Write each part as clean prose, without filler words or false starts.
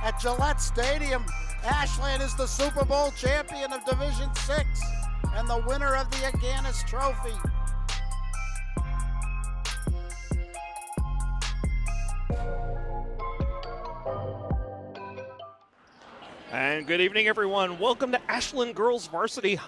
at Gillette Stadium. Ashland is the Super Bowl champion of Division VI and the winner of the Aganis Trophy. And good evening, everyone. Welcome to Ashland Girls Varsity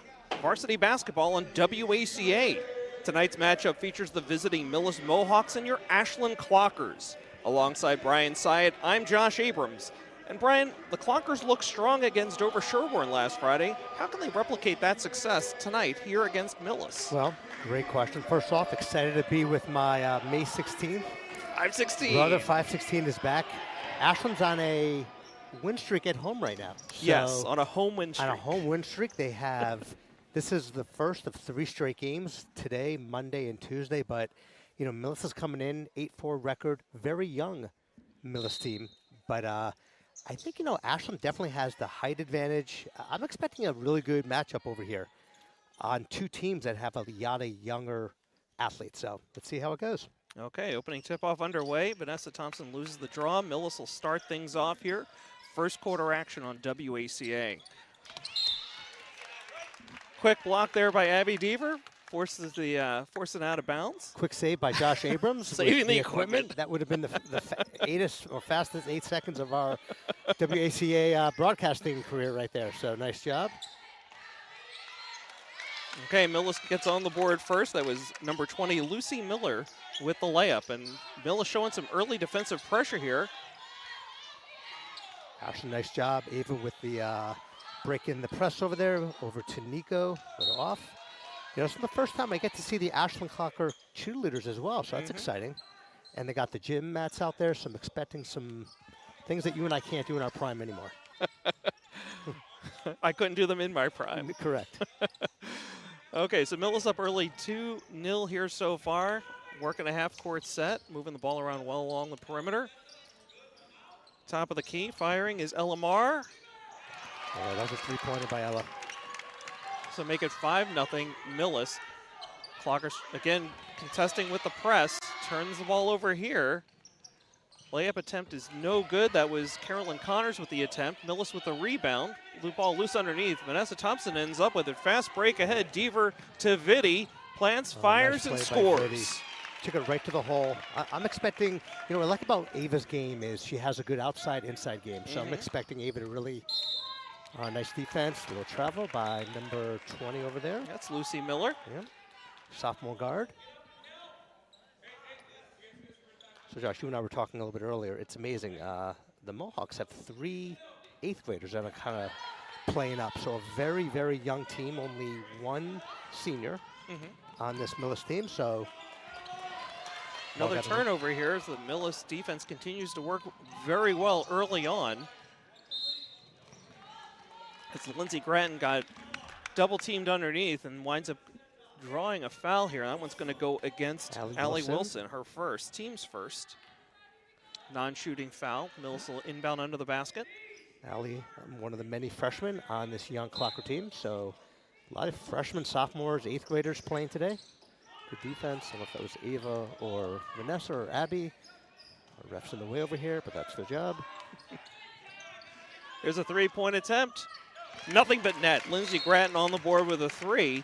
Basketball on WACA. Tonight's matchup features the visiting Millis Mohawks and your Ashland Clockers. Alongside Brian Syatt, I'm Josh Abrams. And Brian, the Clockers looked strong against Dover Sherborne last Friday. How can they replicate that success tonight here against Millis? Well, great question. First off, excited to be with my May 16th. 516. Brother 516 is back. Ashland's on a win streak at home right now. Yes, on a home win streak. On a home win streak, they have, this is the first of 3 straight games, today, Monday, and Tuesday. But, you know, Millis is coming in, 8-4 record, very young Millis team. But I think, you know, Ashland definitely has the height advantage. I'm expecting a really good matchup over here on 2 teams that have a lot of younger athletes. So let's see how it goes. Okay, opening tip-off underway. Vanessa Thompson loses the draw. Millis will start things off here. First quarter action on WACA. Quick block there by Abby Deaver. Forces it out of bounds. Quick save by Josh Abrams. Saving the equipment. That would have been the fastest 8 seconds of our WACA broadcasting career right there. So nice job. Okay, Millis gets on the board first. That was number 20, Lucy Miller, with the layup. And Millis showing some early defensive pressure here. Ashland, nice job. Ava with the break in the press over there. Over to Nico. Put it off. You know, it's the first time I get to see the Ashland Clocker cheerleaders as well, so that's exciting. And they got the gym mats out there, so I'm expecting some things that you and I can't do in our prime anymore. I couldn't do them in my prime. Correct. Okay, so Millis up early 2-0 here so far. Working a half-court set, moving the ball around well along the perimeter. Top of the key, firing is Ella Marr. Oh, that was a 3-pointer by Ella. So make it 5-0 Millis. Clockers again contesting with the press. Turns the ball over here. Layup attempt is no good. That was Carolyn Connors with the attempt. Millis with the rebound. Ball loose underneath. Vanessa Thompson ends up with it. Fast break ahead. Deaver to Vitti. Plants, fires, and scores. Took it right to the hole. I'm expecting, you know, what I like about Ava's game is she has a good outside-inside game. So I'm expecting Ava to really, nice defense. A little travel by number 20 over there. That's Lucy Miller. Yeah. Sophomore guard. So Josh, you and I were talking a little bit earlier. It's amazing. The Mohawks have 3 8th graders that are kind of playing up. So a very, very young team. Only 1 senior on this Millis team. So another turnover here as the Millis defense continues to work very well early on. As Lindsey Gratton got double teamed underneath and winds up drawing a foul here. That one's going to go against Allie Wilson, her first, team's first. Non-shooting foul. Millis will inbound under the basket. Allie, one of the many freshmen on this young Clocker team. So a lot of freshmen, sophomores, 8th graders playing today. Good defense. I don't know if that was Ava or Vanessa or Abby. Our ref's in the way over here, but that's their job. Here's a 3-point attempt. Nothing but net. Lindsey Gratton on the board with a 3.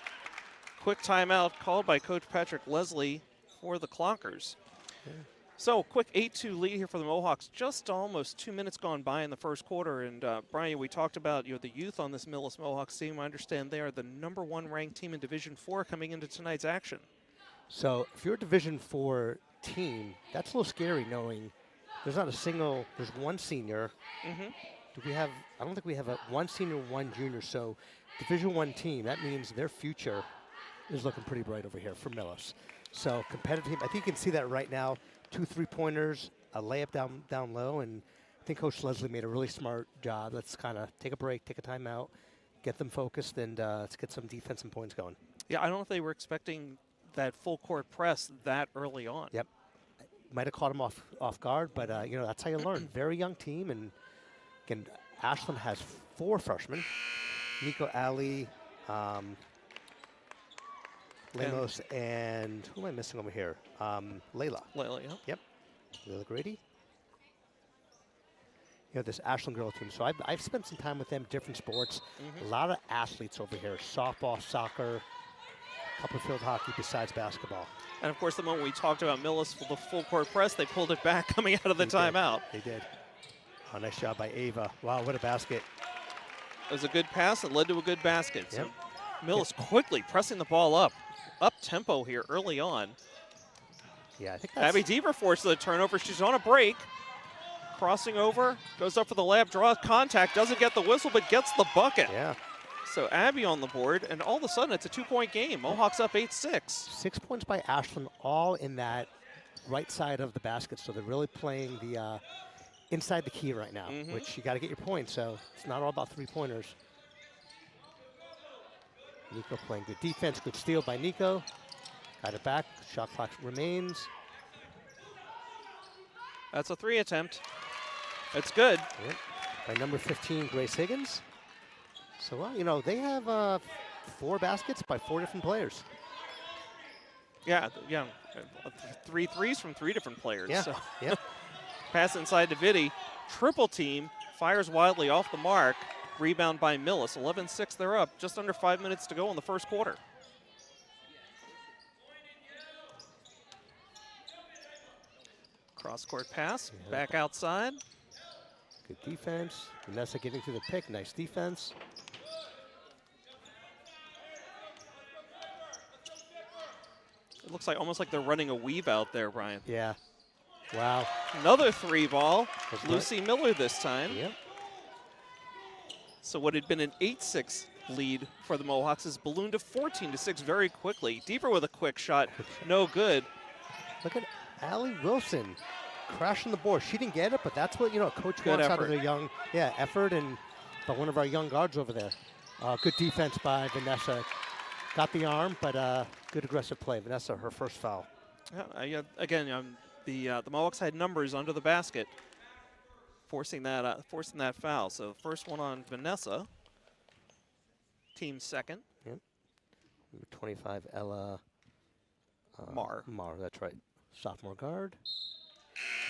Quick timeout called by Coach Patrick Leslie for the Clockers. Yeah. So, quick 8-2 lead here for the Mohawks. Just almost 2 minutes gone by in the first quarter. And, Brian, we talked about the youth on this Millis Mohawks team. I understand they are the #1 ranked team in Division IV coming into tonight's action. So, if you're a Division IV team, that's a little scary knowing there's not a single, there's 1 senior. Do we have, I don't think we have 1 senior, 1 junior. So, Division I team, that means their future is looking pretty bright over here for Millis. So, competitive team. I think you can see that right now. 2 3-pointers, a layup down low, and I think Coach Leslie made a really smart job. Let's kind of take a break, take a timeout, get them focused, and let's get some defense and points going. Yeah, I don't know if they were expecting that full court press that early on. Yep. Might have caught them off guard, but you know, that's how you learn. Very young team, and again, Ashland has 4 freshmen. Nico, Ali, Lemos, and who am I missing over here? Layla. Layla, yeah. Yep. Layla Grady. this Ashland girl team. So I've spent some time with them, different sports. A lot of athletes over here, softball, soccer, a couple of field hockey besides basketball. And, of course, the moment we talked about Millis for the full court press, they pulled it back coming out of the timeout. They did. Oh, nice job by Ava. Wow, what a basket. It was a good pass that led to a good basket. Yep. So Millis quickly pressing the ball up tempo here early on. Yeah, I think that's... Abby Deaver forced the turnover. She's on a break. Crossing over, goes up for the layup, draws contact, doesn't get the whistle, but gets the bucket. Yeah. So Abby on the board, and all of a sudden it's a 2-point game. Mohawks up 8-6. 6 points by Ashland, all in that right side of the basket. So they're really playing the inside the key right now, which you got to get your points. So it's not all about 3-pointers. Nico playing good defense, good steal by Nico. Got it back, shot clock remains. That's a 3 attempt. It's good. Yep. By number 15, Grace Higgins. So, well, they have 4 baskets by 4 different players. Yeah. 3 threes from 3 different players. Yeah, So. yep. Pass inside to Vitti. Triple team. Fires wildly off the mark. Rebound by Millis. 11-6, they're up. Just under 5 minutes to go in the first quarter. Cross-court pass. Back outside. Good defense. Vanessa getting through the pick. Nice defense. It looks like almost like they're running a weave out there, Brian. Yeah. Wow. Another 3 ball. That's Lucy Miller this time. Yep. So what had been an 8-6 lead for the Mohawks is ballooned to 14-6 very quickly. Deeper with a quick shot. No good. Look at Allie Wilson crashing the board. She didn't get it, but that's what, a coach Good wants out effort. of their young, effort, and by one of our young guards over there. Good defense by Vanessa. Got the arm, but good aggressive play. Vanessa, her first foul. Yeah, again, the Mohawks had numbers under the basket, forcing that foul. So first one on Vanessa. Team second. Yep. Number 25, Ella Marr. Marr, that's right. Sophomore guard.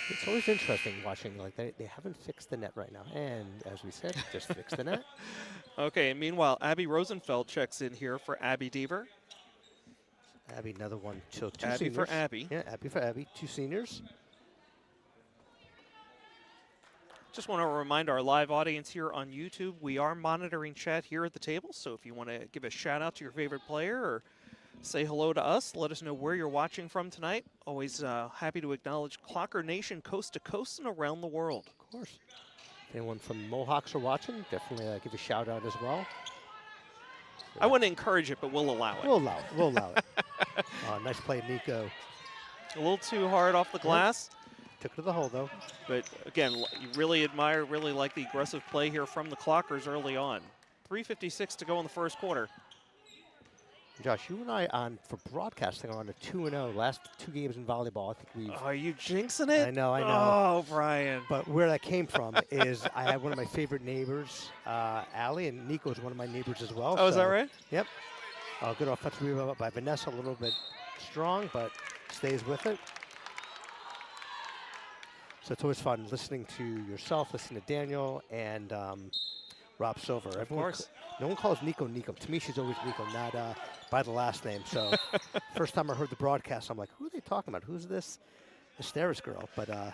It's always interesting watching, they haven't fixed the net right now. And as we said, just fix the net. Okay, and meanwhile, Abby Rosenfeld checks in here for Abby Deaver. Abby, another one. Two Abby seniors. for Abby. Yeah, Abby for Abby. 2 seniors. Just want to remind our live audience here on YouTube, we are monitoring chat here at the table. So if you want to give a shout out to your favorite player or say hello to us, let us know where you're watching from tonight. Always happy to acknowledge Clocker Nation coast to coast and around the world. Of course. If anyone from Mohawks are watching, definitely give a shout out as well. I wouldn't encourage it, but we'll allow it. We'll allow it. We'll allow it. Nice play, Nico. A little too hard off the glass. Took it to the hole, though. But again, you really like the aggressive play here from the Clockers early on. 3:56 to go in the first quarter. Josh, you and I for broadcasting are on a 2-0. Last 2 games in volleyball. I think we've. Are you jinxing it? I know. Oh, Brian. But where that came from is I had one of my favorite neighbors, Allie, and Nico is one of my neighbors as well. Oh, is that right? Yep. Good offensive rebound by Vanessa, a little bit strong, but stays with it. So it's always fun listening to yourself, listening to Daniel, and Rob Silver. Of course. No one calls Nico Nico. To me, she's always Nico, not by the last name. So first time I heard the broadcast, I'm like, who are they talking about? Who's this Asteris girl? But for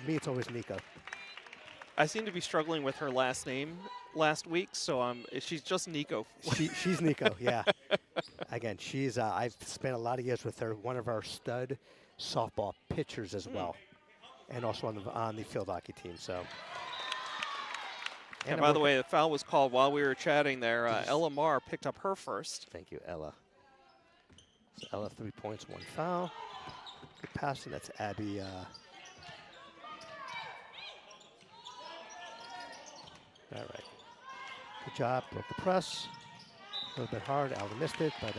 me, it's always Nico. I seem to be struggling with her last name last week, so she's just Nico. She's Nico, yeah. Again, she's I've spent a lot of years with her, one of our stud softball pitchers as well, and also on the field hockey team. So. And by the way, the foul was called while we were chatting there. Ella Marr picked up her first. Thank you, Ella. So Ella, 3 points, 1 foul. Good passing. That's Abby. All right. Good job. Broke the press. A little bit hard. Alva missed it, but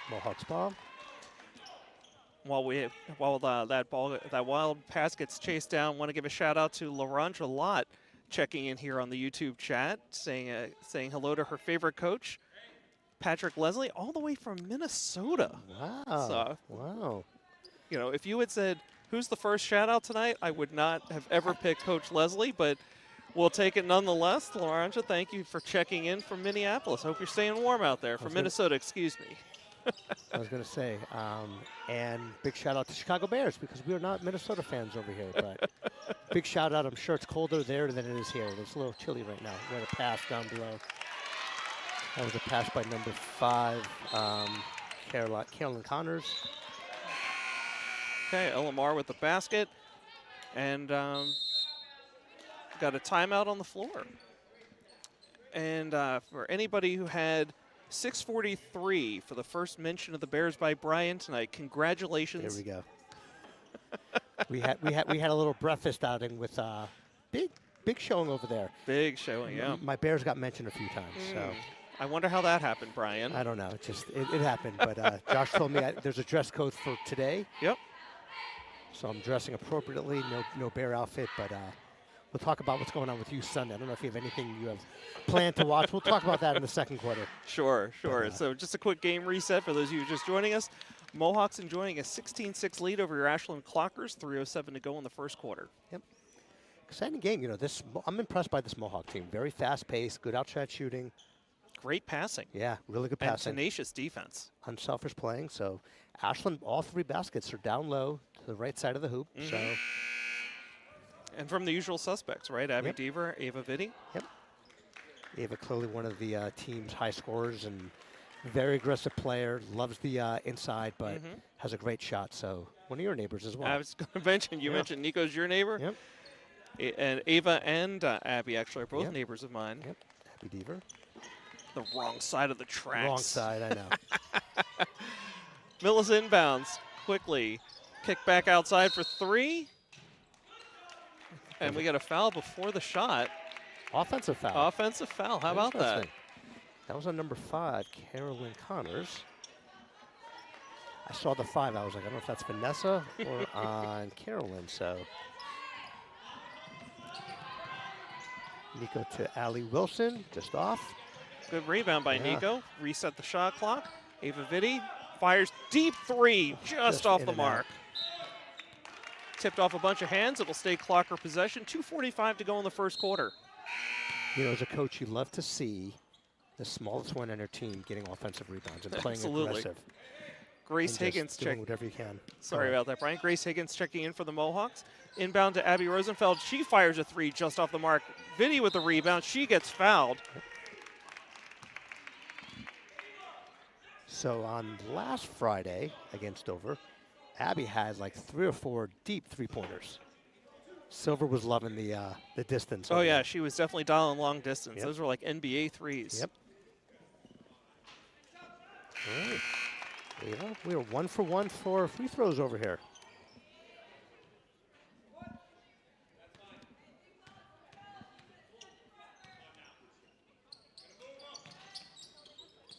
Mohawks ball. While that wild pass gets chased down, want to give a shout out to LaRondra Lott checking in here on the YouTube chat, saying hello to her favorite coach, Patrick Leslie, all the way from Minnesota. Wow. So, wow. If you had said, who's the first shout out tonight, I would not have ever picked Coach Leslie, but We'll take it nonetheless. Laranja, thank you for checking in from Minneapolis. Hope you're staying warm out there. From Minnesota, excuse me. I was going to say, and big shout out to Chicago Bears because we are not Minnesota fans over here. But big shout out. I'm sure it's colder there than it is here. It's a little chilly right now. We had a pass down below. That was a pass by number 5, Carolyn Connors. Okay, Elamar with the basket. And got a timeout on the floor. And for anybody who had 6:43 for the first mention of the Bears by Brian tonight, congratulations. There we go. we had a little breakfast outing with big showing over there. Big showing, yeah. My Bears got mentioned a few times. So I wonder how that happened, Brian. I don't know. It happened. But Josh told me there's a dress code for today. Yep. So I'm dressing appropriately. No Bear outfit, but we'll talk about what's going on with you Sunday. I don't know if you have anything you have planned to watch. We'll talk about that in the second quarter. Sure. So just a quick game reset for those of you just joining us. Mohawks enjoying a 16-6 lead over your Ashland Clockers. 3:07 to go in the first quarter. Yep. Exciting game. You know, I'm impressed by this Mohawk team. Very fast-paced, good outside shooting. Great passing. Yeah, really good passing. And tenacious defense. Unselfish playing. So Ashland, all 3 baskets are down low to the right side of the hoop. So. And from the usual suspects, right? Abby Deaver, Ava Vitti. Yep. Ava clearly one of the team's high scorers and very aggressive player. Loves the inside, but has a great shot. So one of your neighbors as well. I was going to mention, you mentioned Nico's your neighbor. Yep. And Ava and Abby actually are both neighbors of mine. Yep. Abby Deaver. The wrong side of the tracks. Wrong side, I know. Millis inbounds quickly. Kick back outside for 3. And we got a foul before the shot. Offensive foul. Offensive foul. How about that? That was on number 5, Carolyn Connors. I saw the 5. I was like, I don't know if that's Vanessa or on Carolyn. So Nico to Allie Wilson, just off. Good rebound by Nico. Reset the shot clock. Ava Vitti fires deep 3, just off the mark. Tipped off a bunch of hands. It'll stay Clocker possession. 2:45 to go in the first quarter. You know, as a coach, you love to see the smallest one on their team getting offensive rebounds and playing aggressive. Grace Higgins doing whatever you can. Sorry about that, Brian. Grace Higgins checking in for the Mohawks. Inbound to Abby Rosenfeld. She fires a 3 just off the mark. Vitti with the rebound. She gets fouled. So on last Friday against Dover, Abby had like 3 or 4 deep 3-pointers. Silver was loving the distance. Oh, yeah, she was definitely dialing long distance. Yep. Those were like NBA threes. Yep. All right. Ava, we are 1 for 1 for free throws over here.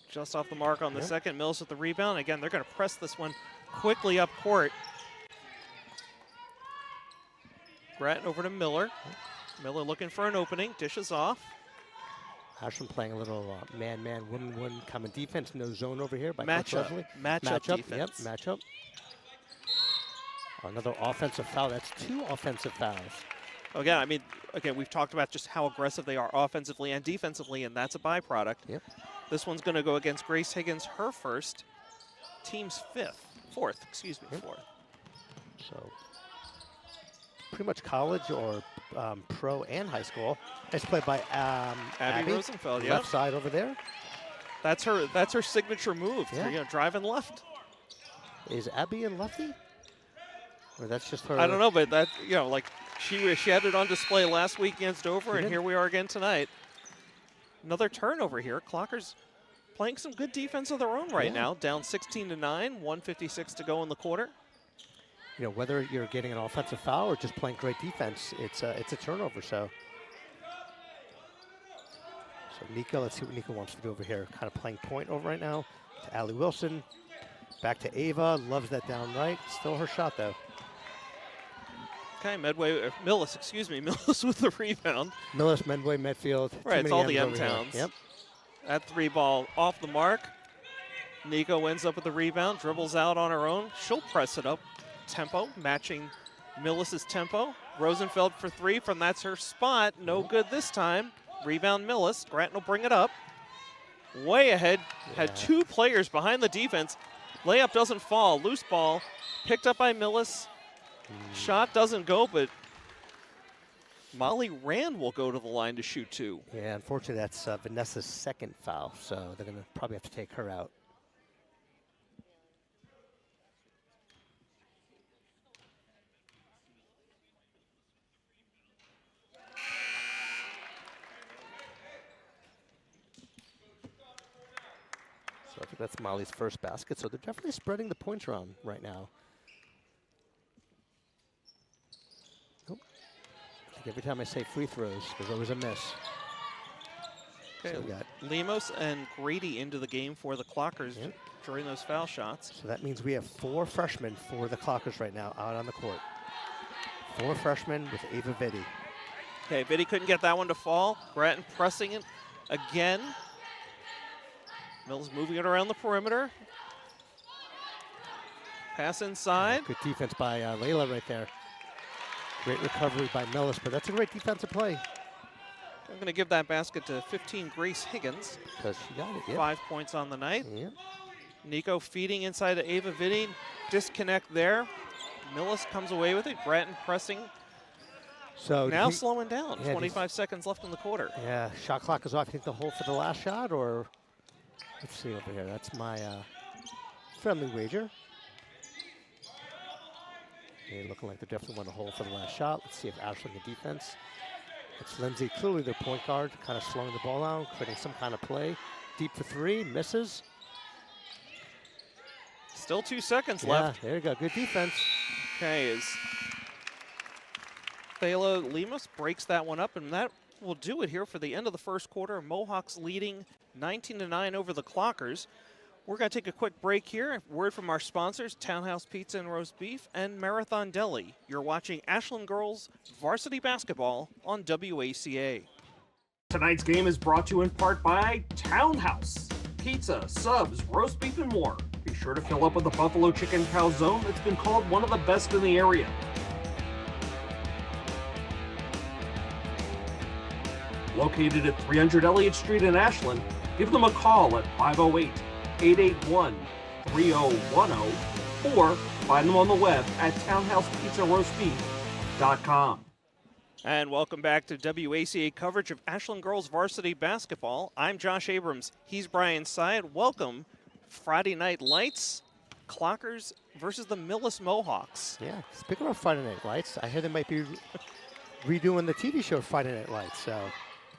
Just off the mark on the second. Mills with the rebound. Again, they're going to press this one quickly up court. Grattan over to Miller. Miller looking for an opening. Dishes off. Ashland playing a little man-man, woman-woman common defense. No zone over here by matchup defense. Yep, matchup. Another offensive foul. That's 2 offensive fouls. Again, I mean, we've talked about just how aggressive they are offensively and defensively, and that's a byproduct. Yep. This one's going to go against Grace Higgins, her first. Team's fourth. So pretty much college or pro and high school. Nice play by Abby Rosenfeld. Left side over there. That's her signature move. Yeah. Driving left. Is Abby a lefty? Or that's just her? I don't know, but that she had it on display last week against Dover, and here we are again tonight. Another turnover here. Clockers playing some good defense of their own right now. Down 16-9, 1:56 to go in the quarter. You know, whether you're getting an offensive foul or just playing great defense, it's a turnover. So Nico, let's see what Nico wants to do over here. Kind of playing point over right now to Allie Wilson. Back to Ava. Loves that down right. Still her shot though. Okay, Millis with the rebound. Millis, Medway, Medfield. Right, it's all the M-Towns. Yep. That 3 ball off the mark. Nico ends up with the rebound, dribbles out on her own. She'll press it up. Tempo, matching Millis's tempo. Rosenfeld for three from that's her spot. No good this time. Rebound Millis. Grattan will bring it up. Way ahead. Had two players behind the defense. Layup doesn't fall. Loose ball picked up by Millis. Shot doesn't go, but Molly Rand will go to the line to shoot two. Yeah, unfortunately, that's Vanessa's second foul, so they're going to probably have to take her out. So I think that's Molly's first basket, so they're definitely spreading the points around right now. Every time I say free throws, there's always a miss. Okay, So we got Lemos and Grady into the game for the Clockers during those foul shots. So that means we have 4 freshmen for the Clockers right now out on the court. 4 freshmen with Ava Vitti. Okay, Vitti couldn't get that one to fall. Grattan pressing it again. Mills moving it around the perimeter. Pass inside. Good defense by Layla right there. Great recovery by Millis, but that's a great defensive play. I'm going to give that basket to 15 Grace Higgins. Because she got it, 5 points on the night. Yep. Nico feeding inside to Ava Vitti. Disconnect there. Millis comes away with it. Grattan pressing. So now slowing down. Yeah, 25 seconds left in the quarter. Yeah, shot clock is off. You think the hold for the last shot, or let's see over here. That's my friendly wager. Yeah, looking like they definitely want to hold for the last shot. Let's see if Ashland can defense. It's Lindsay, clearly their point guard, kind of slowing the ball down, creating some kind of play. Deep for 3, misses. Still 2 seconds left. There you go, good defense. Okay, as Thela Lemos breaks that one up, and that will do it here for the end of the first quarter. Mohawks leading 19-9 over the Clockers. We're going to take a quick break here. Word from our sponsors, Townhouse Pizza and Roast Beef and Marathon Deli. You're watching Ashland Girls Varsity Basketball on WACA. Tonight's game is brought to you in part by Townhouse. Pizza, subs, roast beef, and more. Be sure to fill up with the Buffalo Chicken Calzone that's been called one of the best in the area. Located at 300 Elliott Street in Ashland, give them a call at 508-881-3010 or find them on the web at townhousepizzaroastbeef.com. And welcome back to WACA coverage of Ashland Girls Varsity Basketball. I'm Josh Abrams. He's Brian Syed. Welcome. Friday Night Lights, Clockers versus the Millis Mohawks. Yeah, speaking of Friday Night Lights, I hear they might be redoing the TV show Friday Night Lights. So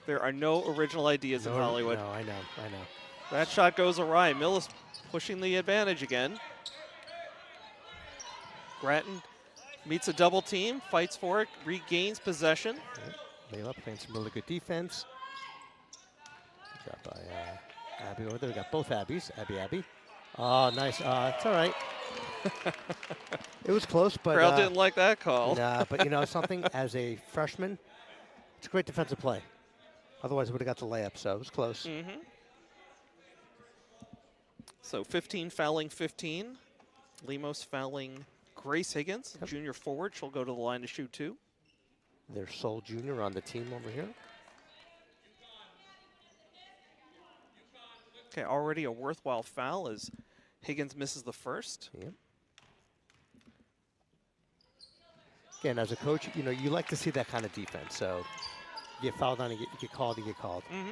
there are no original ideas in Hollywood. No, I know. That shot goes awry. Millis pushing the advantage again. Grattan meets a double team, fights for it, regains possession. Layla playing some really good defense. Good job by Abby over there. We got both Abbies. Abby. Oh, nice. It's all right. It was close, but Crowd didn't like that call. Nah, but you know something? As a freshman, it's a great defensive play. Otherwise, we would have got the layup, so it was close. Mm-hmm. So 15 fouling 15. Lemos fouling Grace Higgins, junior forward. She'll go to the line to shoot two. Their sole junior on the team over here. Okay, already a worthwhile foul as Higgins misses the first. Yep. Again, as a coach, you know, you like to see that kind of defense. So you get fouled on, you get called, Mm-hmm.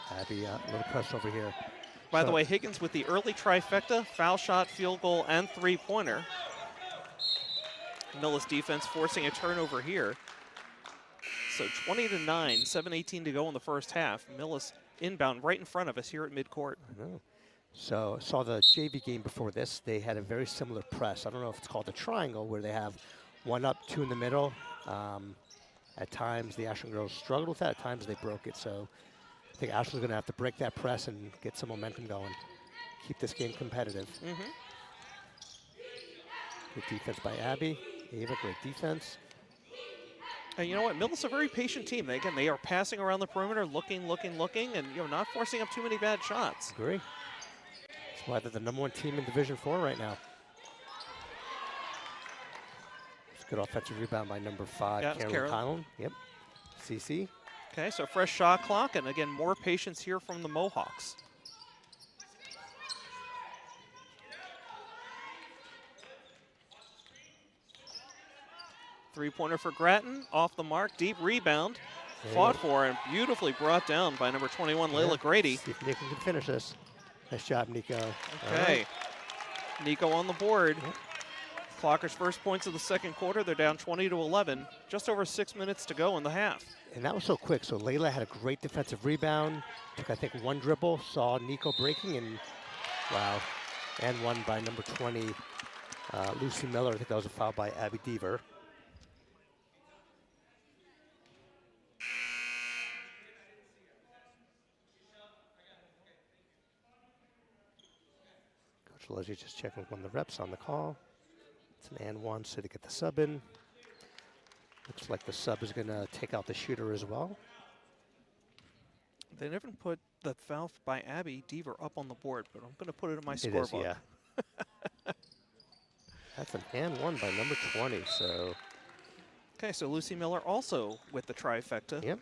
So Abby, a little pressure over here. By the way, Higgins with the early trifecta, foul shot, field goal, and three-pointer. Millis defense forcing a turnover here. So 20-9, 7:18 to go in the first half. Millis inbound right in front of us here at midcourt. I know. So I saw the JV game before this. They had a very similar press. I don't know if it's called a triangle, where they have one up, two in the middle. At times, the Ashland girls struggled with that. At times, they broke it. So I think Ashland's going to have to break that press and get some momentum going. Keep this game competitive. Mm-hmm. Good defense by Abby. Ava, great defense. And you know what? Millis is a very patient team. They are passing around the perimeter, looking, and not forcing up too many bad shots. Agree. That's why they're the #1 team in Division 4 right now. Good offensive rebound by number 5, Yeah, it's Carolyn Conlon. Yep. CC. Okay, so fresh shot clock, and again, more patience here from the Mohawks. Three-pointer for Grattan, off the mark, deep rebound. Fought for and beautifully brought down by number 21, Layla Grady. See if Nico can finish this. Nice job, Nico. Okay. Nico on the board. Clockers' first points of the second quarter. They're down 20-11. Just over 6 minutes to go in the half. And that was so quick. So Layla had a great defensive rebound. Took, I think, one dribble. Saw Nico breaking, and wow. And one by number 20, Lucy Miller. I think that was a foul by Abby Deaver. Coach Leslie just checking with one of the reps on the call. It's an and one, so to get the sub in. Looks like the sub is going to take out the shooter as well. They never put the foul by Abby Deaver up on the board, but I'm going to put it in my It scorebook. is, yeah. That's an and one by number 20, so. Okay, so Lucy Miller also with the trifecta. Yep.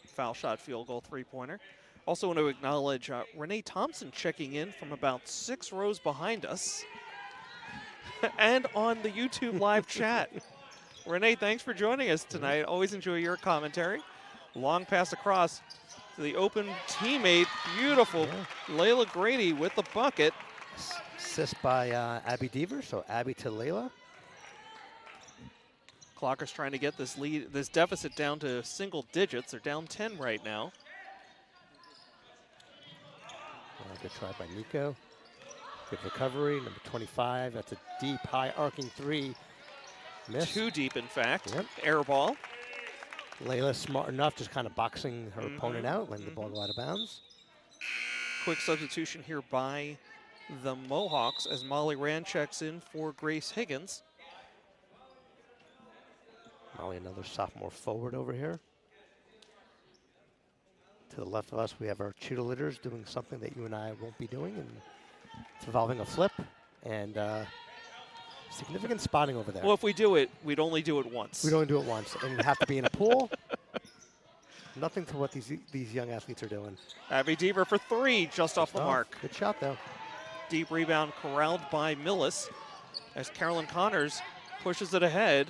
Foul shot, field goal, three-pointer. Also want to acknowledge Renee Thompson checking in from about 6 rows behind us and on the YouTube live chat. Renee, thanks for joining us tonight. Always enjoy your commentary. Long pass across to the open teammate. Beautiful. Layla Grady with the bucket. Assist by Abby Deaver, so Abby to Layla. Clockers trying to get this lead, this deficit down to single digits. They're down 10 right now. Good try by Nico. Good recovery, number 25. That's a deep, high arcing three. Miss. Too deep, in fact. Yep. Air ball. Layla smart enough, just kind of boxing her opponent out, letting the ball go out of bounds. Quick substitution here by the Mohawks as Molly Rand checks in for Grace Higgins. Molly, another sophomore forward over here. To the left of us, we have our cheerleaders doing something that you and I won't be doing, and it's involving a flip and significant spotting over there. Well, if we do it, we'd only do it once. We'd only do it once, and we have to be in a pool. Nothing to what these young athletes are doing. Abby Deaver for 3, just off the mark. Good shot, though. Deep rebound corralled by Millis as Carolyn Connors pushes it ahead.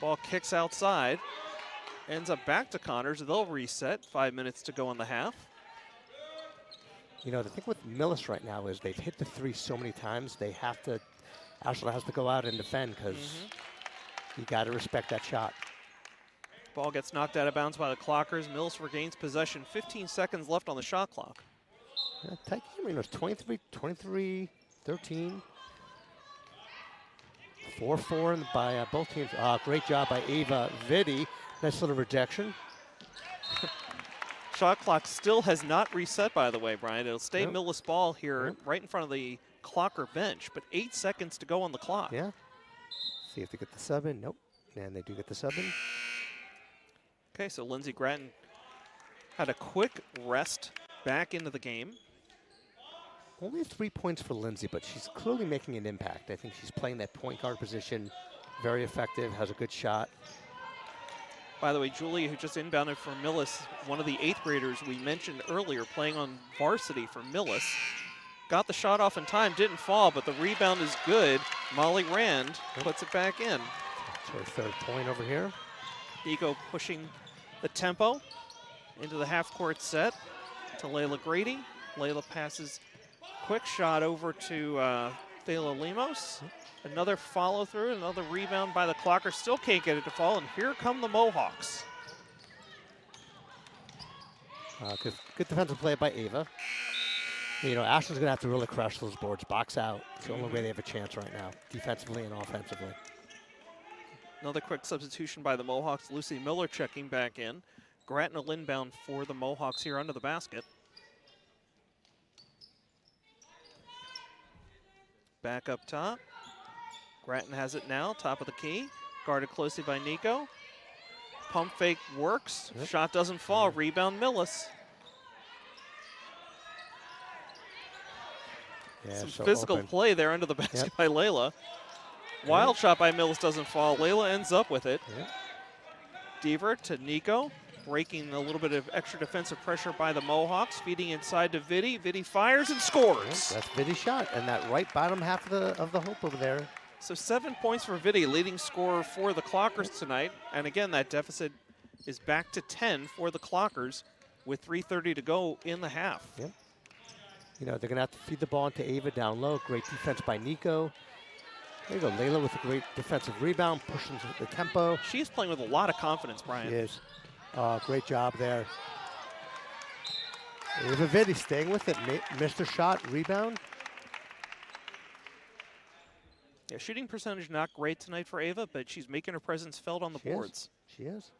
Ball kicks outside. Ends up back to Connors. They'll reset. 5 minutes to go in the half. You know, the thing with Millis right now is they've hit the 3 so many times, they have to, Ashland has to go out and defend because you got to respect that shot. Ball gets knocked out of bounds by the Clockers. Mills regains possession. 15 seconds left on the shot clock. Yeah, tight game. You know, it's 23, 13. 4-4 by both teams. Great job by Ava Vitti. Nice little rejection. Shot clock still has not reset, by the way, Brian. It'll stay Millis ball here right in front of the Clocker bench, but 8 seconds to go on the clock. Yeah. See if they get the sub in. Nope. And they do get the sub in. Okay, so Lindsey Grattan had a quick rest back into the game. Only 3 points for Lindsay, but she's clearly making an impact. I think she's playing that point guard position. Very effective, has a good shot. By the way, Julia, who just inbounded for Millis, one of the 8th graders we mentioned earlier, playing on varsity for Millis, got the shot off in time, didn't fall, but the rebound is good. Molly Rand puts it back in. So her third point over here. Nico pushing the tempo into the half-court set to Layla Grady. Layla passes quick shot over to Thela Lemos. Another follow-through, another rebound by the Clockers. Still can't get it to fall, and here come the Mohawks. Good defensive play by Ava. You know, Ashland's going to have to really crush those boards, box out. It's the only way they have a chance right now, defensively and offensively. Another quick substitution by the Mohawks. Lucy Miller checking back in. Grattan will inbound for the Mohawks here under the basket. Back up top. Grattan has it now, top of the key. Guarded closely by Nico. Pump fake works. Shot doesn't fall. Rebound Millis. Yeah, Some so physical open. play there under the basket by Layla. Wild shot by Millis doesn't fall. Layla ends up with it. Yeah. Deaver to Nico, breaking a little bit of extra defensive pressure by the Mohawks, feeding inside to Vidi. Vidi fires and scores. That's Vidi's shot, and that right bottom half of the hoop over there. So 7 points for Vidi, leading scorer for the Clockers tonight. And again, that deficit is back to 10 for the Clockers with 3:30 to go in the half. Yep. You know, they're going to have to feed the ball into Ava down low. Great defense by Nico. There you go, Layla with a great defensive rebound, pushing the tempo. She's playing with a lot of confidence, Brian. She is. Great job there. Ava Vidi staying with it. Missed her shot, rebound. Yeah, shooting percentage not great tonight for Ava, but she's making her presence felt on the boards. She is.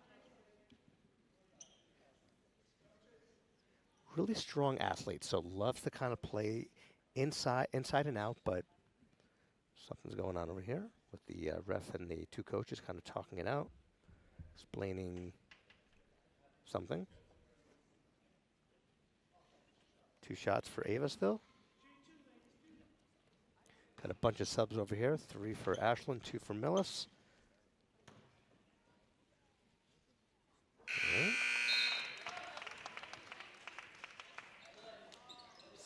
Really strong athlete, so loves to kind of play inside and out, but something's going on over here with the ref and the two coaches kind of talking it out, explaining something. 2 shots for Ava still. Got a bunch of subs over here, 3 for Ashland, 2 for Millis. Okay.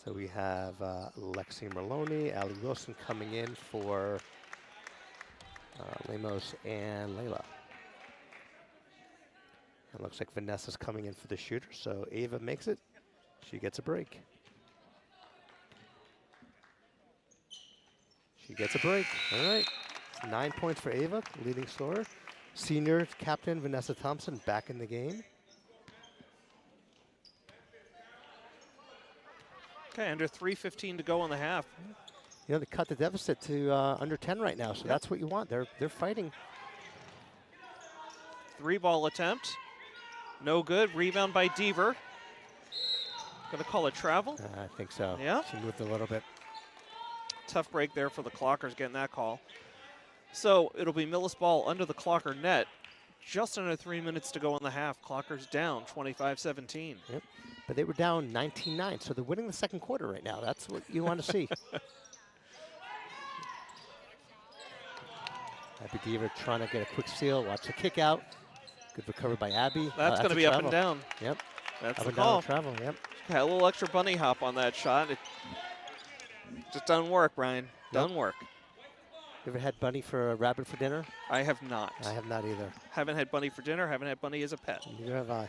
So we have Lexi Merloni, Ali Wilson coming in for Lemos and Layla. And looks like Vanessa's coming in for the shooter, so Ava makes it. She gets a break. She gets a break. All right. 9 points for Ava, leading scorer. Senior captain Vanessa Thompson back in the game. Okay, under 3:15 to go in the half. You know, they cut the deficit to under 10 right now, so that's what you want. They're fighting. 3-ball attempt. No good. Rebound by Deaver. Gonna call it travel? I think so. Yeah. She moved a little bit. Tough break there for the Clockers getting that call. So it'll be Millis ball under the Clocker net. Just under 3 minutes to go in the half. Clockers down 25-17. Yep. But they were down 19-9, so they're winning the second quarter right now. That's what you want to see. Abby Deaver trying to get a quick steal. Watch the kick out. Good recovery by Abby. That's going to be travel. up and down. Yep. That's up the and call. Down travel. Yep. Got a little extra bunny hop on that shot. It just doesn't work, Brian. Doesn't work. You ever had bunny for a rabbit for dinner? I have not. I have not either. Haven't had bunny for dinner. Haven't had bunny as a pet. Neither have I.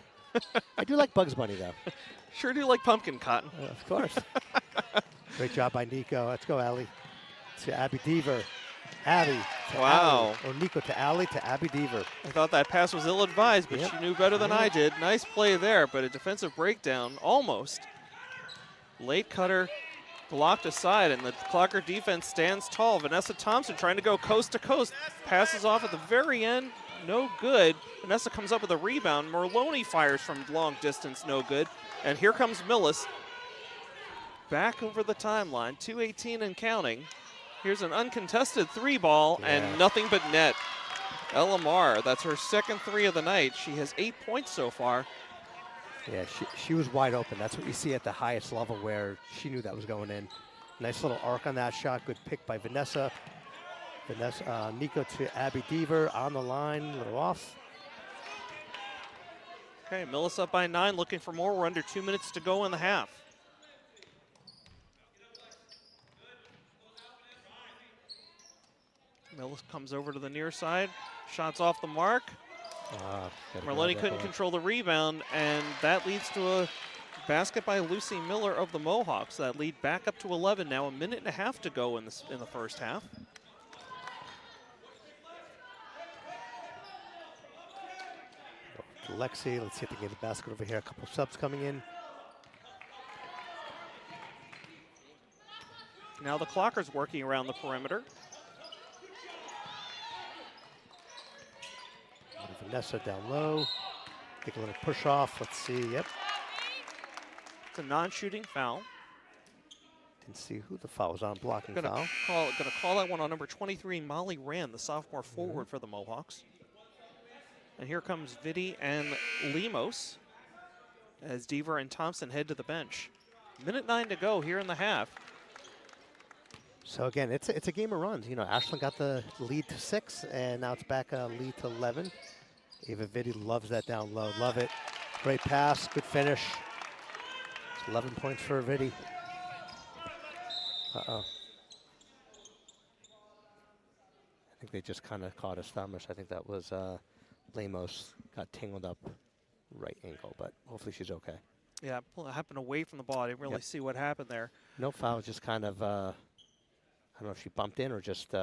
I do like Bugs Bunny, though. Sure do like pumpkin cotton. Of course. Great job by Nico. Let's go, Allie. To Abby Deaver. Abby to Wow. Allie. Or Nico to Allie to Abby Deaver. I thought that pass was ill-advised, but she knew better than I did. Nice play there, but a defensive breakdown, almost. Late cutter blocked aside, and the Clocker defense stands tall. Vanessa Thompson trying to go coast to coast. Passes off at the very end. No good. Vanessa comes up with a rebound. Merloni fires from long distance. No good. And here comes Millis. Back over the timeline. 2:18 and counting. Here's an uncontested 3-ball and nothing but net. Elamar, that's her second 3 of the night. She has 8 points so far. Yeah, she was wide open. That's what you see at the highest level where she knew that was going in. Nice little arc on that shot. Good pick by Vanessa. Nico to Abby Deaver on the line, a little off. Okay, Millis up by 9, looking for more. We're under 2 minutes to go in the half. Millis comes over to the near side. Shots off the mark. Merloni couldn't control the rebound, and that leads to a basket by Lucy Miller of the Mohawks. That lead back up to 11 now. 1.5 minutes to go in the first half. Lexi, let's see if they can get the basket over here. A couple subs coming in. Now the Clockers working around the perimeter. Vanessa down low. Take a little push off. Let's see. Yep. It's a non-shooting foul. Didn't see who the foul was on. Blocking foul. Gonna call that one on number 23, Molly Rand, the sophomore forward for the Mohawks. And here comes Vidi and Lemos as Deaver and Thompson head to the bench. 1:09 to go here in the half. So again, it's a game of runs. You know, Ashland got the lead to 6, and now it's back lead to 11. Ava Vitti loves that down low. Love it. Great pass. Good finish. It's 11 points for Vitti. Uh-oh. I think they just kind of caught his thumb. I think that was Lemos got tangled up right ankle, but hopefully she's okay. Yeah, it happened away from the ball. I didn't really see what happened there. No foul, just kind of, I don't know if she bumped in or just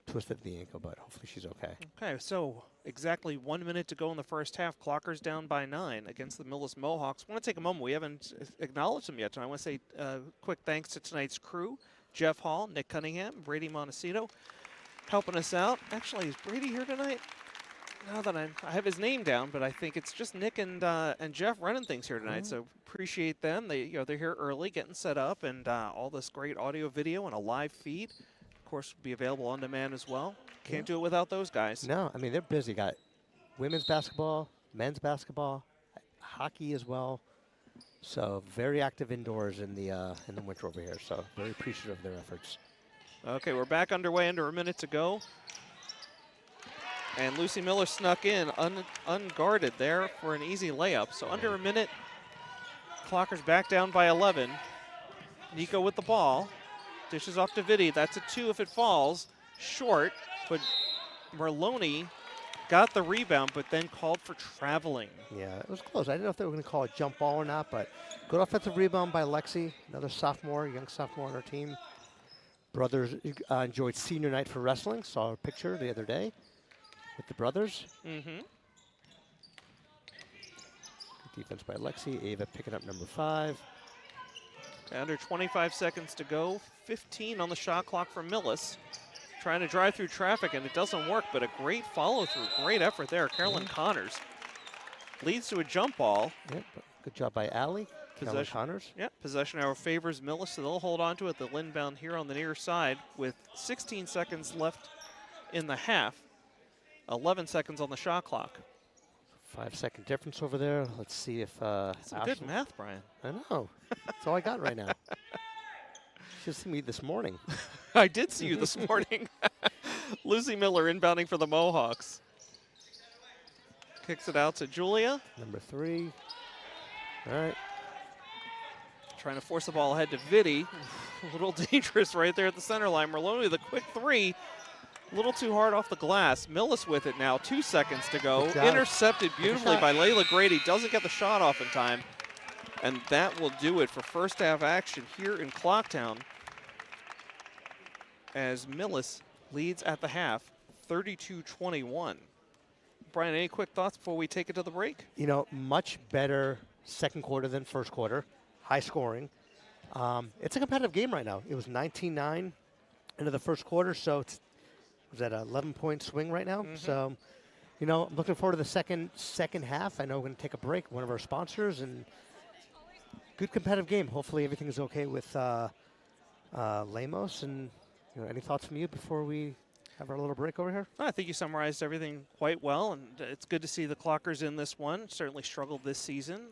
twisted the ankle, but hopefully she's okay. Okay, so exactly 1 minute to go in the first half. Clockers down by 9 against the Millis Mohawks. I want to take a moment. We haven't acknowledged them yet. I want to say quick thanks to tonight's crew. Jeff Hall, Nick Cunningham, Brady Montecito helping us out. Actually, is Brady here tonight? Now that I have his name down, but I think it's just Nick and Jeff running things here tonight. So appreciate them. They're here early, getting set up, and all this great audio, video, and a live feed. Of course, will be available on demand as well. Can't do it without those guys. No, I mean they're busy. Got women's basketball, men's basketball, hockey as well. So very active indoors in the winter over here. So very appreciative of their efforts. Okay, we're back underway. Under a minute to go. And Lucy Miller snuck in unguarded there for an easy layup. So under a minute, Clockers back down by 11. Nico with the ball. Dishes off to Vitti. That's a 2 if it falls. Short, but Merloni got the rebound, but then called for traveling. Yeah, it was close. I didn't know if they were going to call it jump ball or not, but good offensive rebound by Lexi, another sophomore, young sophomore on our team. Brothers enjoyed senior night for wrestling. Saw a picture the other day with the brothers. Good defense by Lexi. Ava picking up number 5. Under 25 seconds to go. 15 on the shot clock for Millis. Trying to drive through traffic, and it doesn't work, but a great follow-through. Great effort there. Carolyn Connors leads to a jump ball. Yep, good job by Allie. Carolyn Connors. Yep, possession arrow favors Millis, so they'll hold on to it. The inbound here on the near side with 16 seconds left in the half. 11 seconds on the shot clock. 5-second difference over there. Let's see if That's some good math, Brian. I know. That's all I got right now. Should see me this morning. I did see you this morning. Lucy Miller inbounding for the Mohawks. Kicks it out to Julia. Number 3. All right. Trying to force the ball ahead to Vitti. A little dangerous right there at the center line. Merloni with a quick 3. A little too hard off the glass. Millis with it now. 2 seconds to go. Intercepted beautifully by Layla Grady. Doesn't get the shot off in time. And that will do it for first half action here in Clocktown, as Millis leads at the half, 32-21. Brian, any quick thoughts before we take it to the break? You know, much better second quarter than first quarter. High scoring. It's a competitive game right now. It was 19-9 into the first quarter, so it's at an 11-point swing right now. So, you know, I'm looking forward to the second half. I know we're going to take a break, one of our sponsors, and good competitive game. Hopefully everything is okay with Lemos. And you know, any thoughts from you before we have our little break over here? I think you summarized everything quite well, and it's good to see the Clockers in this one. Certainly struggled this season,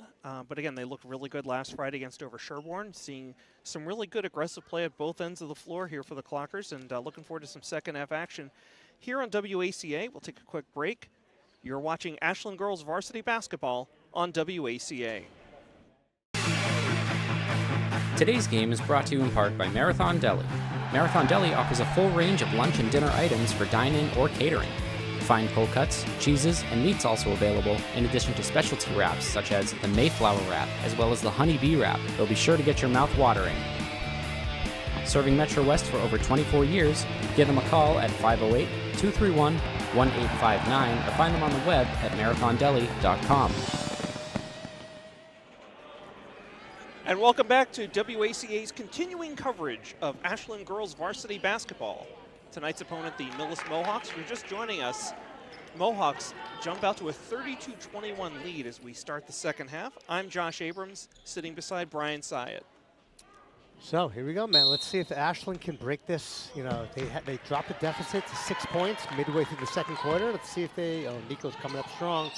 but again, they looked really good last Friday against Dover Sherborne. Seeing some really good aggressive play at both ends of the floor here for the Clockers, and looking forward to some second half action here on WACA. We'll take a quick break. You're watching Ashland Girls Varsity Basketball on WACA. Today's game is brought to you in part by Marathon Deli. Marathon Deli offers a full range of lunch and dinner items for dine-in or catering. Fine cold cuts, cheeses, and meats also available, in addition to specialty wraps such as the Mayflower wrap, as well as the Honey Bee wrap. They'll be sure to get your mouth watering. Serving Metro West for over 24 years, give them a call at 508-231-1859 or find them on the web at marathondeli.com. And welcome back to WACA's continuing coverage of Ashland Girls Varsity Basketball. Tonight's opponent, the Millis Mohawks. If you're just joining us, Mohawks jump out to a 32-21 lead as we start the second half. I'm Josh Abrams, sitting beside Brian Syatt. So here we go, man. Let's see if Ashland can break this. You know, they dropped the deficit to 6 points midway through the second quarter. Let's see if they, Nico's coming up strong.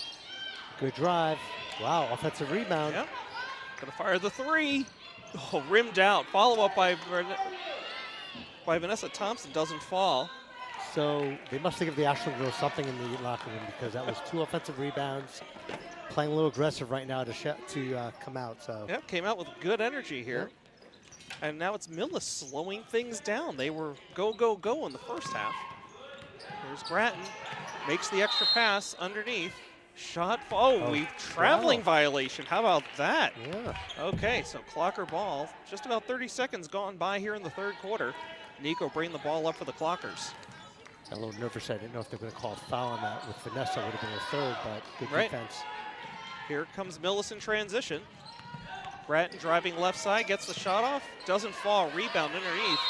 Good drive. Wow, offensive rebound. Yep. Gonna fire the 3. Oh, rimmed out. Follow-up by Vanessa Thompson, doesn't fall. So they must think of the Ashland girls something in the locker room, because that was 2 offensive rebounds. Playing a little aggressive right now to come out. So Yep, came out with good energy here. Yep. And now it's Millis slowing things down. They were go, go, go in the first half. Here's Grattan, makes the extra pass underneath. Shot, traveling violation. How about that? Yeah. Okay, so Clocker ball. Just about 30 seconds gone by here in the third quarter. Nico bringing the ball up for the Clockers. A little nervous. I didn't know if they were going to call a foul on that with Vanessa. Would have been a third, but good defense. Here comes Millis in transition. Grattan driving left side, gets the shot off, doesn't fall, rebound underneath,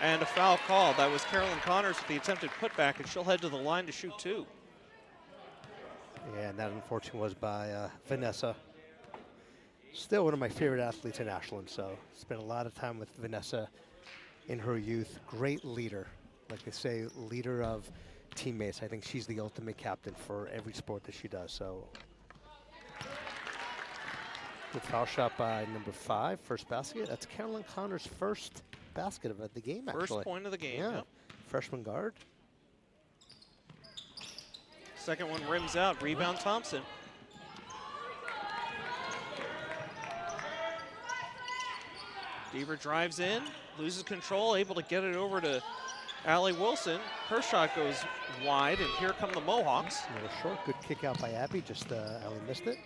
and a foul call. That was Carolyn Connors with the attempted putback, and she'll head to the line to shoot 2. Yeah, and that unfortunately was by Vanessa. Still one of my favorite athletes in Ashland, so spent a lot of time with Vanessa in her youth. Great leader. Like they say, leader of teammates. I think she's the ultimate captain for every sport that she does. So, good foul shot by number 5, first basket. That's Carolyn Connor's first basket of the game, actually. First point of the game, yeah. Yep. Freshman guard. Second one rims out, rebound Thompson. Deaver drives in, loses control, able to get it over to Allie Wilson. Her shot goes wide, and here come the Mohawks. A little short, good kick out by Abby, just Allie missed it.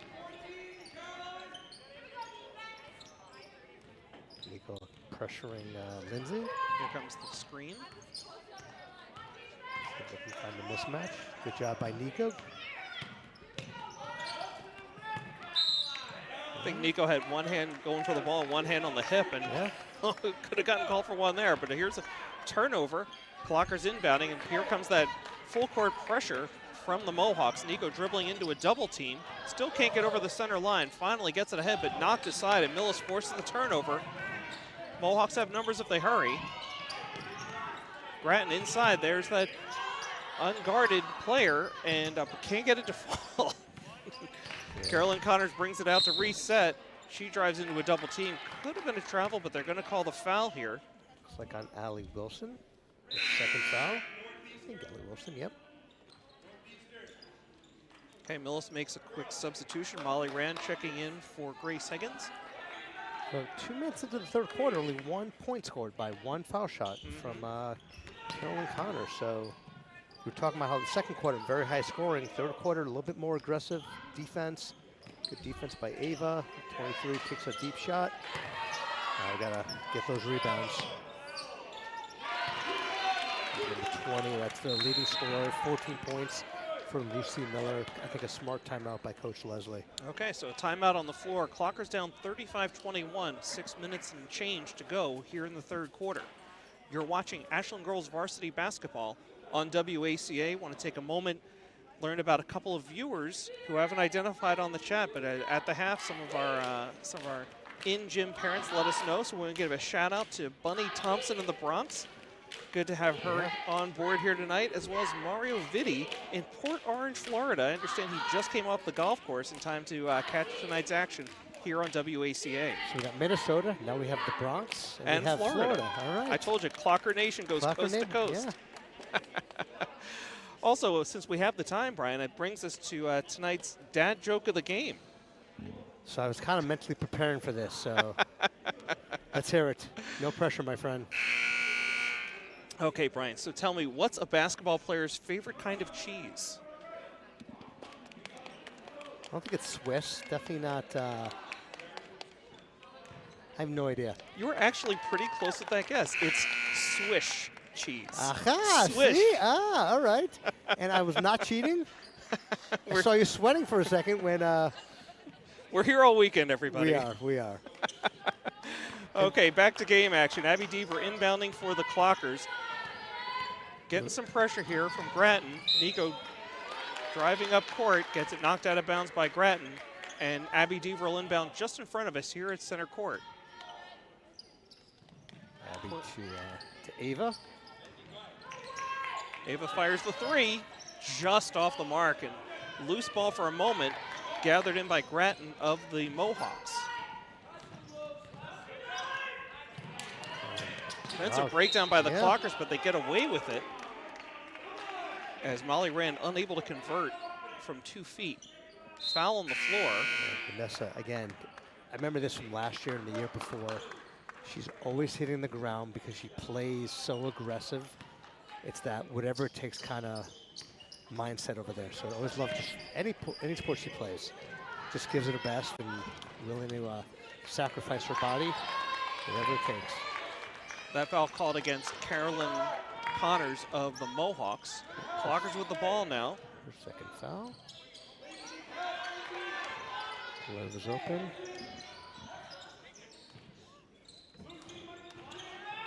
Nico pressuring Lindsay. Here comes the screen. See if they can find the mismatch. Good job by Nico. I think Nico had one hand going for the ball, one hand on the hip, and could have gotten called for one there. But here's a turnover. Clocker's inbounding, and here comes that full court pressure from the Mohawks. Nico dribbling into a double team. Still can't get over the center line. Finally gets it ahead, but knocked aside, and Millis forces the turnover. Mohawks have numbers if they hurry. Grattan inside. There's that unguarded player, and can't get it to fall. Carolyn Connors brings it out to reset. She drives into a double team. Could have been a travel, but they're going to call the foul here. Looks like on Allie Wilson. Second foul. I think Allie Wilson, yep. Okay, Millis makes a quick substitution. Molly Rand checking in for Grace Higgins. So 2 minutes into the third quarter, only 1 point scored by 1 foul shot from Carolyn Connors. So we were talking about how the second quarter, very high scoring. Third quarter, a little bit more aggressive defense. Good defense by Ava. 23 kicks a deep shot. We gotta get those rebounds. Number 20, that's the leading scorer, 14 points from Lucy Miller. I think a smart timeout by Coach Leslie. Okay, so a timeout on the floor. Clocker's down 35-21, 6 minutes and change to go here in the third quarter. You're watching Ashland Girls Varsity Basketball on WACA. Want to take a moment, learn about a couple of viewers who haven't identified on the chat, but at the half, some of our in-gym parents let us know, so we're going to give a shout out to Bunny Thompson in the Bronx. Good to have her on board here tonight, as well as Mario Vitti in Port Orange, Florida. I understand he just came off the golf course in time to catch tonight's action here on WACA. So we got Minnesota, now we have the Bronx, and we have Florida. All right. I told you, Clocker Nation goes coast to coast. Yeah. Also, since we have the time, Brian, it brings us to tonight's dad joke of the game. So I was kind of mentally preparing for this, so let's hear it. No pressure, my friend. Okay, Brian, so tell me, what's a basketball player's favorite kind of cheese? I don't think it's Swiss. Definitely not. I have no idea. You were actually pretty close with that guess. It's Swish cheese. Aha, Swish. see? All right. And I was not cheating? I saw you sweating for a second when... We're here all weekend, everybody. We are. Okay, back to game action. Abby Deaver inbounding for the Clockers. Getting some pressure here from Grattan. Nico driving up court, gets it knocked out of bounds by Grattan. And Abby Deaver will inbound just in front of us here at center court. Abby to Ava. Ava fires the three, just off the mark. And loose ball for a moment, gathered in by Grattan of the Mohawks. defensive breakdown by the Clockers, but they get away with it as Molly Rand unable to convert from 2 feet. Foul on the floor. Yeah, Vanessa, again, I remember this from last year and the year before. She's always hitting the ground because she plays so aggressive. It's that whatever it takes kind of mindset over there. So I always love just any sport she plays. Just gives it her best and willing to sacrifice her body, whatever it takes. That foul called against Carolyn Connors of the Mohawks. Clockers with the ball now. Her second foul. Love is open.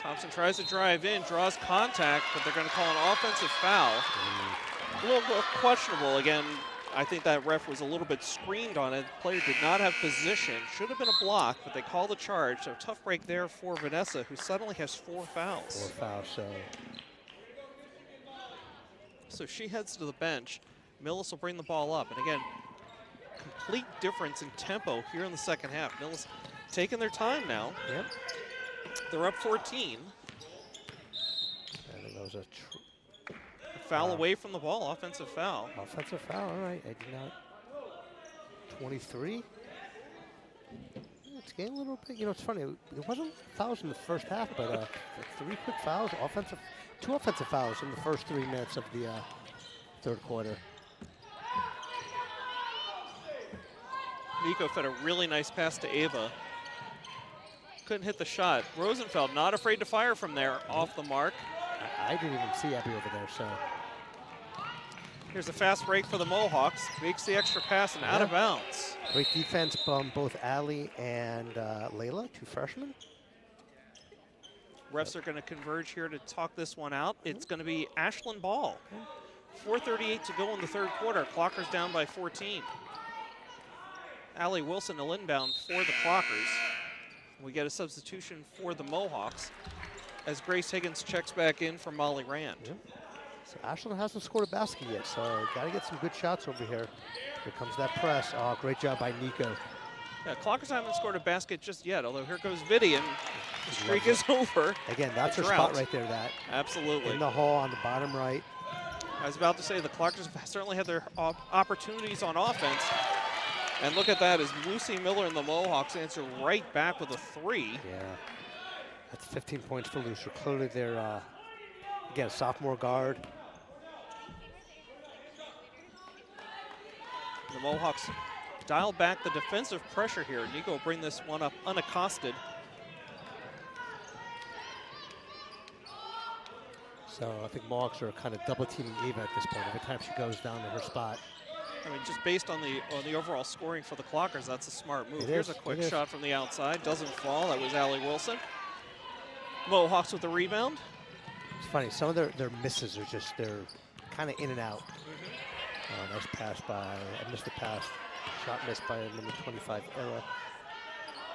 Thompson tries to drive in, draws contact, but they're going to call an offensive foul. A little questionable. Again, I think that ref was a little bit screened on it. The player did not have position. Should have been a block, but they call the charge. So tough break there for Vanessa, who suddenly has 4 fouls. 4 fouls, So she heads to the bench. Millis will bring the ball up. And again, complete difference in tempo here in the second half. Millis taking their time now. Yep. They're up 14. And that was a foul away from the ball, offensive foul. Offensive foul, all right. I did not. 23. It's getting a little bit, it's funny. It wasn't fouls in the first half, but 3 quick fouls, 2 offensive fouls in the first 3 minutes of the third quarter. Nico fed a really nice pass to Ava. Couldn't hit the shot. Rosenfeld not afraid to fire from there, off the mark. I didn't even see Abby over there, so. Here's a fast break for the Mohawks. Makes the extra pass and out of bounds. Great defense from both Allie and Layla, 2 freshmen. Refs are going to converge here to talk this one out. It's going to be Ashlyn Ball. 4:38 to go in the third quarter. Clockers down by 14. Allie Wilson will inbound for the Clockers. We get a substitution for the Mohawks as Grace Higgins checks back in for Molly Rand. Yep. So Ashland hasn't scored a basket yet, so got to get some good shots over here. Here comes that press. Oh, great job by Nico. Yeah, Clockers haven't scored a basket just yet, although here goes Vidy, and the streak is over. Again, that's her spot right there, that. Absolutely. In the hole on the bottom right. I was about to say the Clockers have certainly had their opportunities on offense. And look at that as Lucy Miller and the Mohawks answer right back with a 3. Yeah, that's 15 points for Lucer. Clearly they're, again, a sophomore guard. The Mohawks dial back the defensive pressure here. Nico will bring this one up unaccosted. So I think Mohawks are kind of double teaming Eva at this point. Every time she goes down to her spot. I mean, just based on the overall scoring for the Clockers, that's a smart move. Here's a quick shot from the outside. Doesn't fall. That was Allie Wilson. Mohawks with the rebound. It's funny. Some of their misses are just, they're kind of in and out. Nice pass by, I missed the pass. Shot missed by number 25, Ella.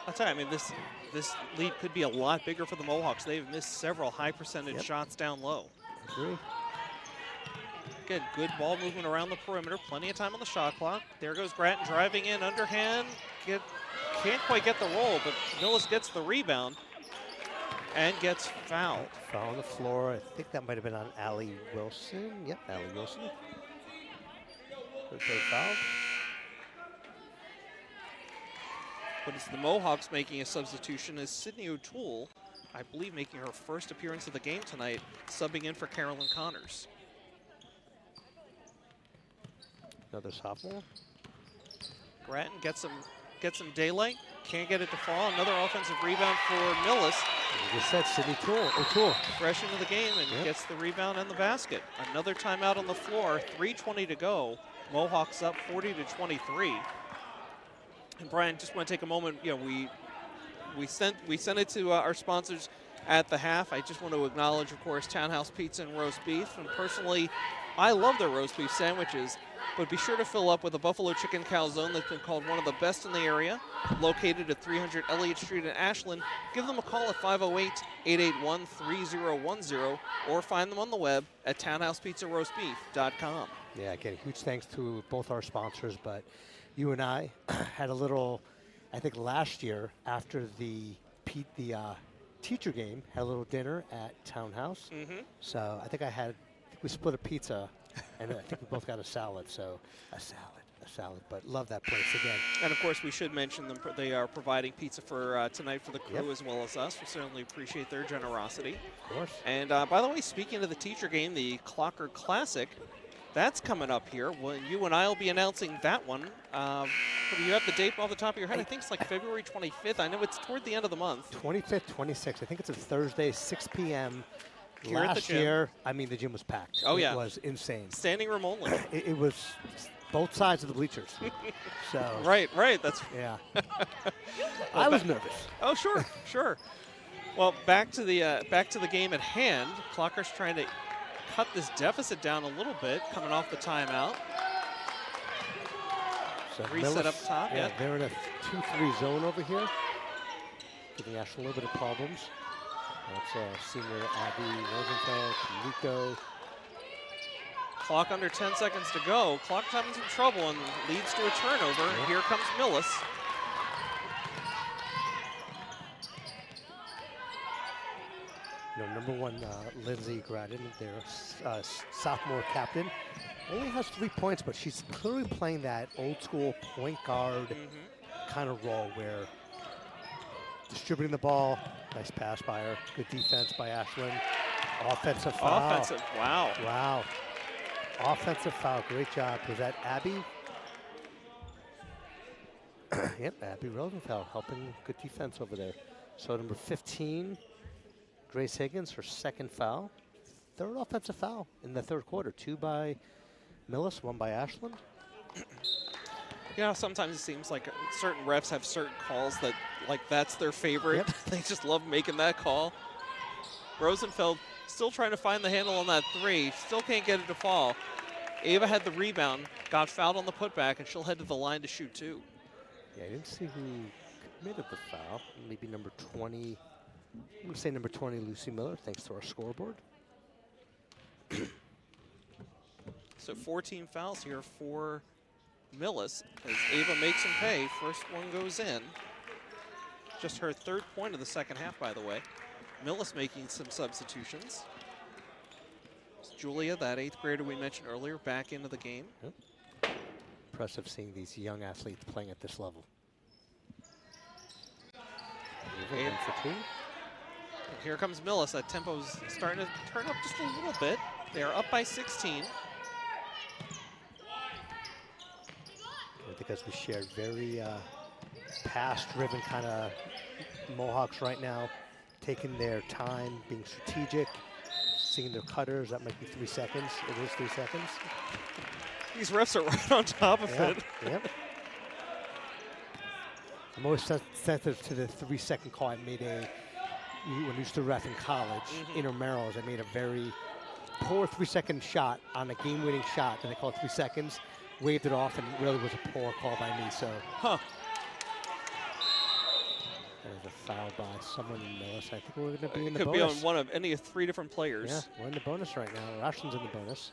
I'll tell you, I mean, this lead could be a lot bigger for the Mohawks. They've missed several high percentage shots down low. Agree. Again, good ball movement around the perimeter. Plenty of time on the shot clock. There goes Grattan driving in underhand. Can't quite get the roll, but Millis gets the rebound and gets fouled. Foul on the floor. I think that might have been on Allie Wilson. Yep, Allie Wilson. Third foul. But it's the Mohawks making a substitution as Sydney O'Toole, I believe, making her first appearance of the game tonight, subbing in for Carolyn Connors. Another sophomore. Grattan gets some daylight. Can't get it to fall. Another offensive rebound for Millis. You just said Sydney O'Toole. Fresh into the game and gets the rebound and the basket. Another timeout on the floor. 3:20 to go. Mohawks up 40-23. And Brian, just want to take a moment. You know, we sent it to our sponsors at the half. I just want to acknowledge, of course, Townhouse Pizza and Roast Beef. And personally, I love their roast beef sandwiches. But be sure to fill up with a buffalo chicken calzone that's been called one of the best in the area. Located at 300 Elliott Street in Ashland. Give them a call at 508-881-3010 or find them on the web at townhousepizzaroastbeef.com. Yeah, again, huge thanks to both our sponsors, but you and I had a little, I think last year after the teacher game, had a little dinner at Townhouse. So I think we split a pizza, and I think we both got a salad. So a salad. But love that place again. And of course, we should mention them. They are providing pizza for tonight for the crew as well as us. We certainly appreciate their generosity. Of course. And by the way, speaking of the teacher game, the Clocker Classic, that's coming up here. Well, you and I will be announcing that one. Do you have the date off the top of your head? I think it's like February 25th. I know it's toward the end of the month. 25th, 26th. I think it's a Thursday, 6 p.m. Here at the Last gym. year, I mean, the gym was packed. Oh, yeah. It was insane. Standing room only. It was both sides of the bleachers. So Right. That's yeah. I was nervous. Oh, sure. Well, back to the game at hand. Clocker's trying to cut this deficit down a little bit, coming off the timeout. So Reset Millis, up top. Yeah, they're in a 2-3 zone over here, giving Ashland a little bit of problems. That's senior Abby Rosenfeld, Nico. Clock under 10 seconds to go. Clock's having some trouble and leads to a turnover. Yep. Here comes Millis. Number one, Lindsay Gradden, their sophomore captain, only has 3 points, but she's clearly playing that old school point guard kind of role where distributing the ball, nice pass by her, good defense by Ashland, offensive foul. Wow. Offensive foul, great job. Was that Abby? Yep, Abby Rosenfeld helping good defense over there. So number 15, Grace Higgins, her second foul. Third offensive foul in the third quarter. 2 by Millis, 1 by Ashland. Yeah, sometimes it seems like certain refs have certain calls that, like, that's their favorite. Yep. They just love making that call. Rosenfeld still trying to find the handle on that 3. Still can't get it to fall. Ava had the rebound, got fouled on the putback, and she'll head to the line to shoot 2. Yeah, I didn't see who committed the foul. Maybe number 20. I'm going to say number 20, Lucy Miller, thanks to our scoreboard. So 14 fouls here for Millis as Ava makes him pay. First one goes in. Just her 3rd point of the second half, by the way. Millis making some substitutions. It's Julia, that 8th grader we mentioned earlier, back into the game. Yep. Impressive seeing these young athletes playing at this level. And for 2. here comes Millis. That tempo's starting to turn up just a little bit. They are up by 16. Because we shared very pass-driven kind of Mohawks right now, taking their time, being strategic, seeing their cutters. That might be 3 seconds. It is 3 seconds. These refs are right on top of it. Yep. I'm always sensitive to the 3-second call. I made when I used to ref in college, intramurals, I made a very poor 3-second shot on a game-winning shot, and they called 3 seconds. Waved it off, and it really was a poor call by me. So, there's a foul by someone in Millis. I think we're going to be in the bonus. Could be on one of any of 3 different players. Yeah, we're in the bonus right now. Ashland's in the bonus.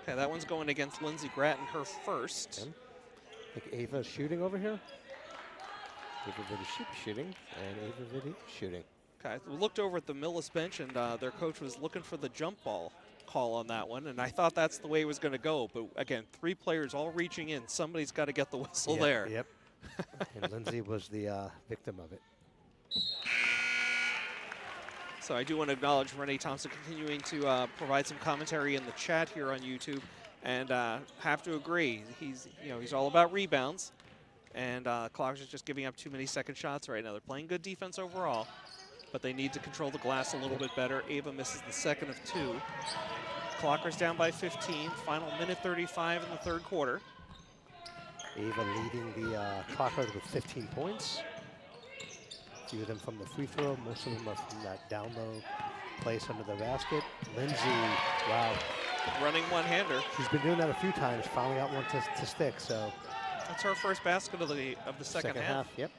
Okay, that one's going against Lindsay Gratton, her first. I think Ava's shooting over here. Ava Vitti should be shooting, and Ava Vitti shooting. Okay, we looked over at the Millis bench, and their coach was looking for the jump ball call on that one, and I thought that's the way it was going to go. But again, 3 players all reaching in. Somebody's got to get the whistle there. Yep. And Lindsay was the victim of it. So I do want to acknowledge Renee Thompson continuing to provide some commentary in the chat here on YouTube, and have to agree. He's all about rebounds, and Clockers is just giving up too many second shots right now. They're playing good defense overall, but they need to control the glass a little bit better. Ava misses the second of 2. Clockers down by 15. Final minute 35 in the third quarter. Ava leading the Clockers with 15 points. A few of them from the free throw. Most of them are from that down low place under the basket. Lindsay, wow. Running one-hander. She's been doing that a few times, finally got one to stick, so. That's her first basket of the second half. Yep.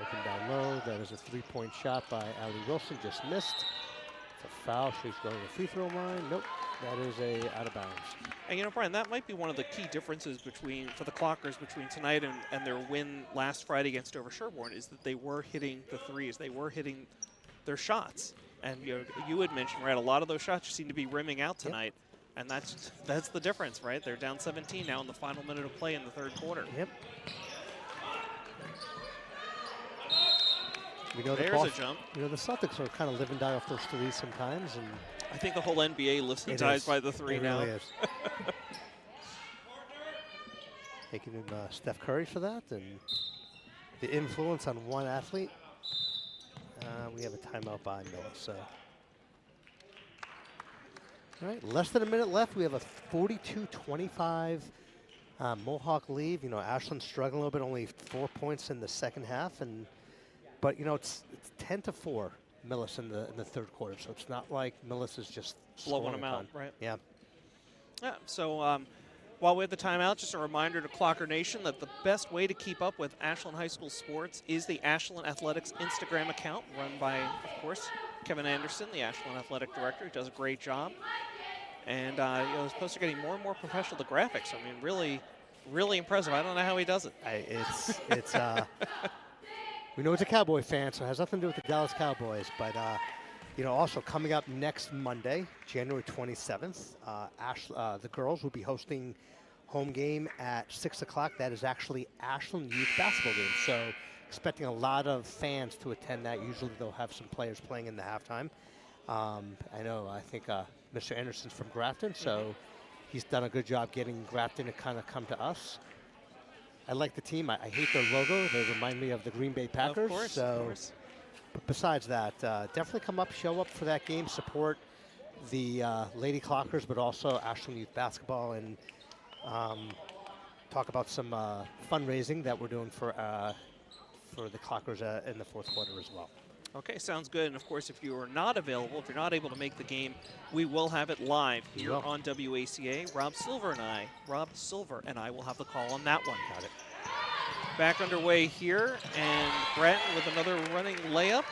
Open down low. That is a 3-point shot by Allie Wilson. Just missed. It's a foul. She's going to the free throw line. Nope. That is a out of bounds. And, you know, Brian, that might be one of the key differences for the Clockers between tonight and their win last Friday against Dover Sherborne is that they were hitting the threes. They were hitting their shots. And, you know, you had mentioned, right, a lot of those shots seem to be rimming out tonight. Yep. And that's the difference, right? They're down 17 now in the final minute of play in the third quarter. Yep. We know There's a jump. You know, the Celtics are kind of live and die off those threes sometimes. And I think the whole NBA lives and dies by the three now. It really is. Taking in Steph Curry for that, and the influence on one athlete. We have a timeout by Millis. So. All right, less than a minute left. We have a 42-25 Mohawk lead. You know, Ashland's struggling a little bit, only 4 points in the second half, but you know it's 10-4 Millis in the third quarter. So it's not like Millis is just blowing them out, right? Yeah. Yeah. So while we have the timeout, just a reminder to Clocker Nation that the best way to keep up with Ashland High School sports is the Ashland Athletics Instagram account, run by, of course, Kevin Anderson, the Ashland Athletic Director, who does a great job. And you know, as opposed to getting more and more professional, the graphics, I mean, really, really impressive. I don't know how he does it. It's we know it's a Cowboy fan, so it has nothing to do with the Dallas Cowboys. But, you know, also coming up next Monday, January 27th, the girls will be hosting home game at 6 o'clock. That is actually Ashland Youth Basketball game. So expecting a lot of fans to attend that. Usually they'll have some players playing in the halftime. I think Mr. Anderson's from Grafton, so he's done a good job getting Grafton to kind of come to us. I like the team. I hate their logo. They remind me of the Green Bay Packers. Of course, of course. But besides that, definitely come up, show up for that game, support the Lady Clockers, but also Ashland Youth Basketball, and talk about some fundraising that we're doing for the Clockers in the fourth quarter as well. Okay, sounds good. And of course, if you are not available, if you're not able to make the game, we will have it live here on WACA. Rob Silver and I will have the call on that one. Got it. Back underway here, and Bratton with another running layup.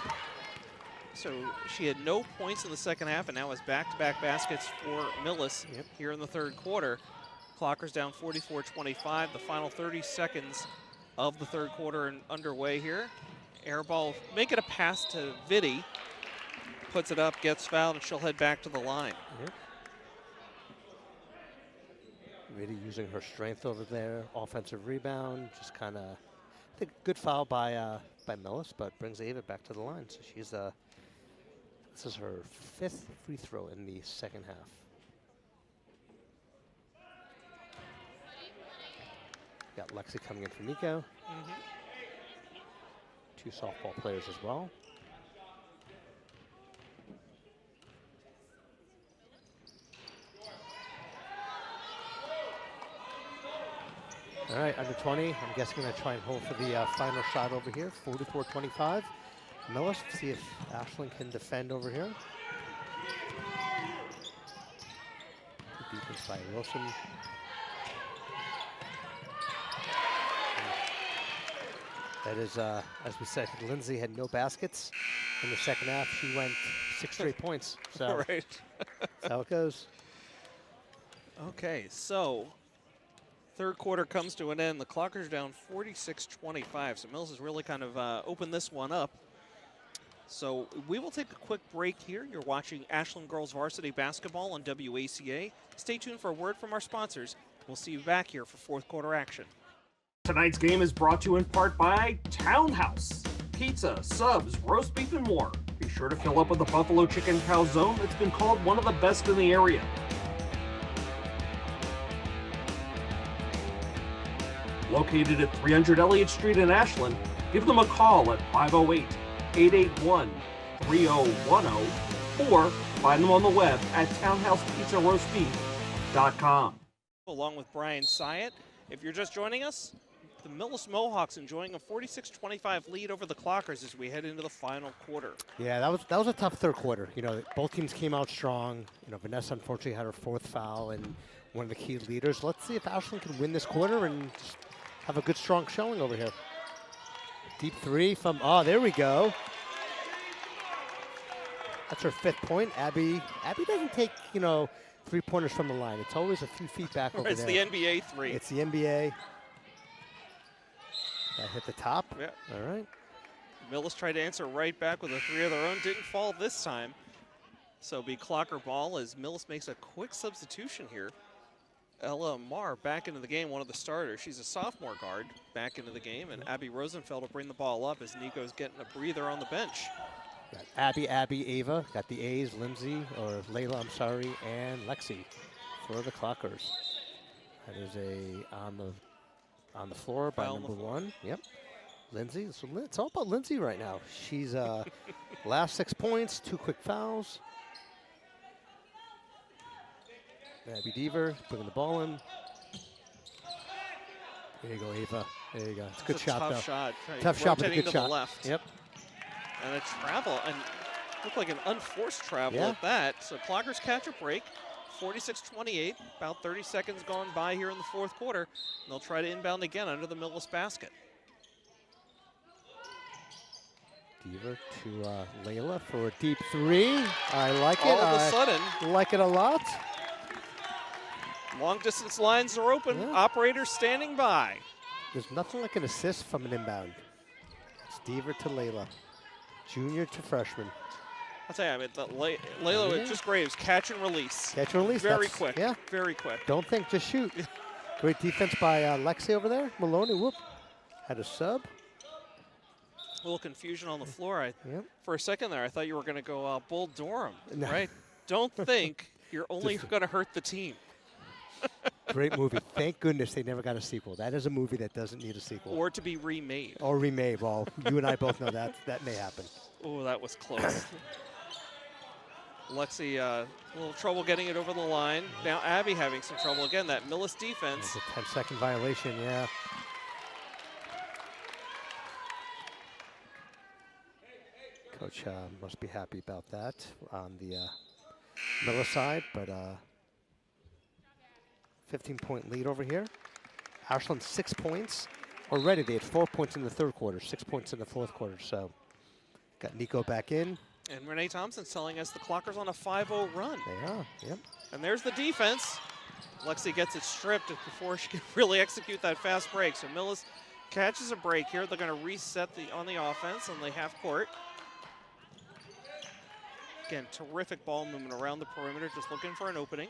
So she had no points in the second half, and now has back-to-back baskets for Millis here in the third quarter. Clockers down 44-25. The final 30 seconds of the third quarter and underway here. Air ball, make it a pass to Vitti. Puts it up, gets fouled, and she'll head back to the line. Vitti using her strength over there. Offensive rebound, just kind of, I think, good foul by Millis, but brings Ava back to the line. So she's this is her 5th free throw in the second half. Got Lexi coming in for Nico. Two softball players as well. All right, under 20. I'm guessing going to try and hold for the final shot over here. 44-25. Millis, see if Ashland can defend over here. Good defense by Wilson. That is, as we said, Lindsay had no baskets in the second half. She went 6 straight points. So right. That's how it goes. Okay, so third quarter comes to an end. The Clockers down 46-25. So Mills has really kind of opened this one up. So we will take a quick break here. You're watching Ashland Girls Varsity Basketball on WACA. Stay tuned for a word from our sponsors. We'll see you back here for fourth quarter action. Tonight's game is brought to you in part by Townhouse. Pizza, subs, roast beef, and more. Be sure to fill up with the buffalo chicken calzone that's been called one of the best in the area. Located at 300 Elliott Street in Ashland, give them a call at 508-881-3010 or find them on the web at townhousepizzaroastbeef.com. Along with Brian Syatt, if you're just joining us, the Millis Mohawks enjoying a 46-25 lead over the Clockers as we head into the final quarter. Yeah, that was a tough third quarter. You know, both teams came out strong. You know, Vanessa unfortunately had her 4th foul and one of the key leaders. Let's see if Ashland can win this quarter and just have a good, strong showing over here. Deep three from, there we go. That's her 5th point. Abby doesn't take, you know, 3-pointers from the line. It's always a few feet back over It's there. the NBA 3. It's the NBA. That hit the top. Yeah. All right. Millis tried to answer right back with a 3 of their own. Didn't fall this time. So be clocker ball as Millis makes a quick substitution here. Ella Marr back into the game, one of the starters. She's a sophomore guard back into the game, and Abby Rosenfeld will bring the ball up as Nico's getting a breather on the bench. Got Abby, Ava. Got the A's, Lindsay, or Layla, I'm sorry, and Lexi for the Clockers. That is a on the floor by Foul on the number floor. 1. Yep. Lindsay. So it's all about Lindsay right now. She's last 6 points, 2 quick fouls. Abby Deaver bringing the ball in. There you go, Ava. There you go. It's a good shot, tough though. shot. Tough shot, but a Rotating good to shot. the left. Yep. And a travel, and looked like an unforced travel Yeah. at that. So Clockers catch a break. 46-28, about 30 seconds gone by here in the fourth quarter. And they'll try to inbound again under the Millis basket. Deaver to Layla for a deep 3. I like it. All of a I sudden, like it a lot. long distance lines are open. Yeah. Operators standing by. There's nothing like an assist from an inbound. It's Deaver to Layla. Junior to freshman. I'll tell you, I mean, Layla Yeah. just Graves, catch and release. Catch and release. Very that's- quick. Yeah. Very quick. Don't think, just shoot. Great defense by Lexi over there. Maloney, whoop. Had a sub. A little confusion on the floor. Yep. For a second there, I thought you were going to go Bull Durham, No. right? Don't think you're only Just- going to hurt the team. Great movie. Thank goodness they never got a sequel. That is a movie that doesn't need a sequel. Or to be remade. Or remade. Well, you and I both know that may happen. Oh, that was close. Lexi, a little trouble getting it over the line. Now Abby having some trouble. Again, that Millis defense. It's a 10-second violation, yeah. Coach must be happy about that on the Miller side, but 15-point lead over here. Ashland 6 points. Already they had 4 points in the third quarter, 6 points in the fourth quarter. So got Nico back in. And Renee Thompson's telling us the Clockers on a 5-0 run. They are, yep. And there's the defense. Lexi gets it stripped before she can really execute that fast break. So Millis catches a break here. They're going to reset on the offense on the half court. Again, terrific ball movement around the perimeter, just looking for an opening.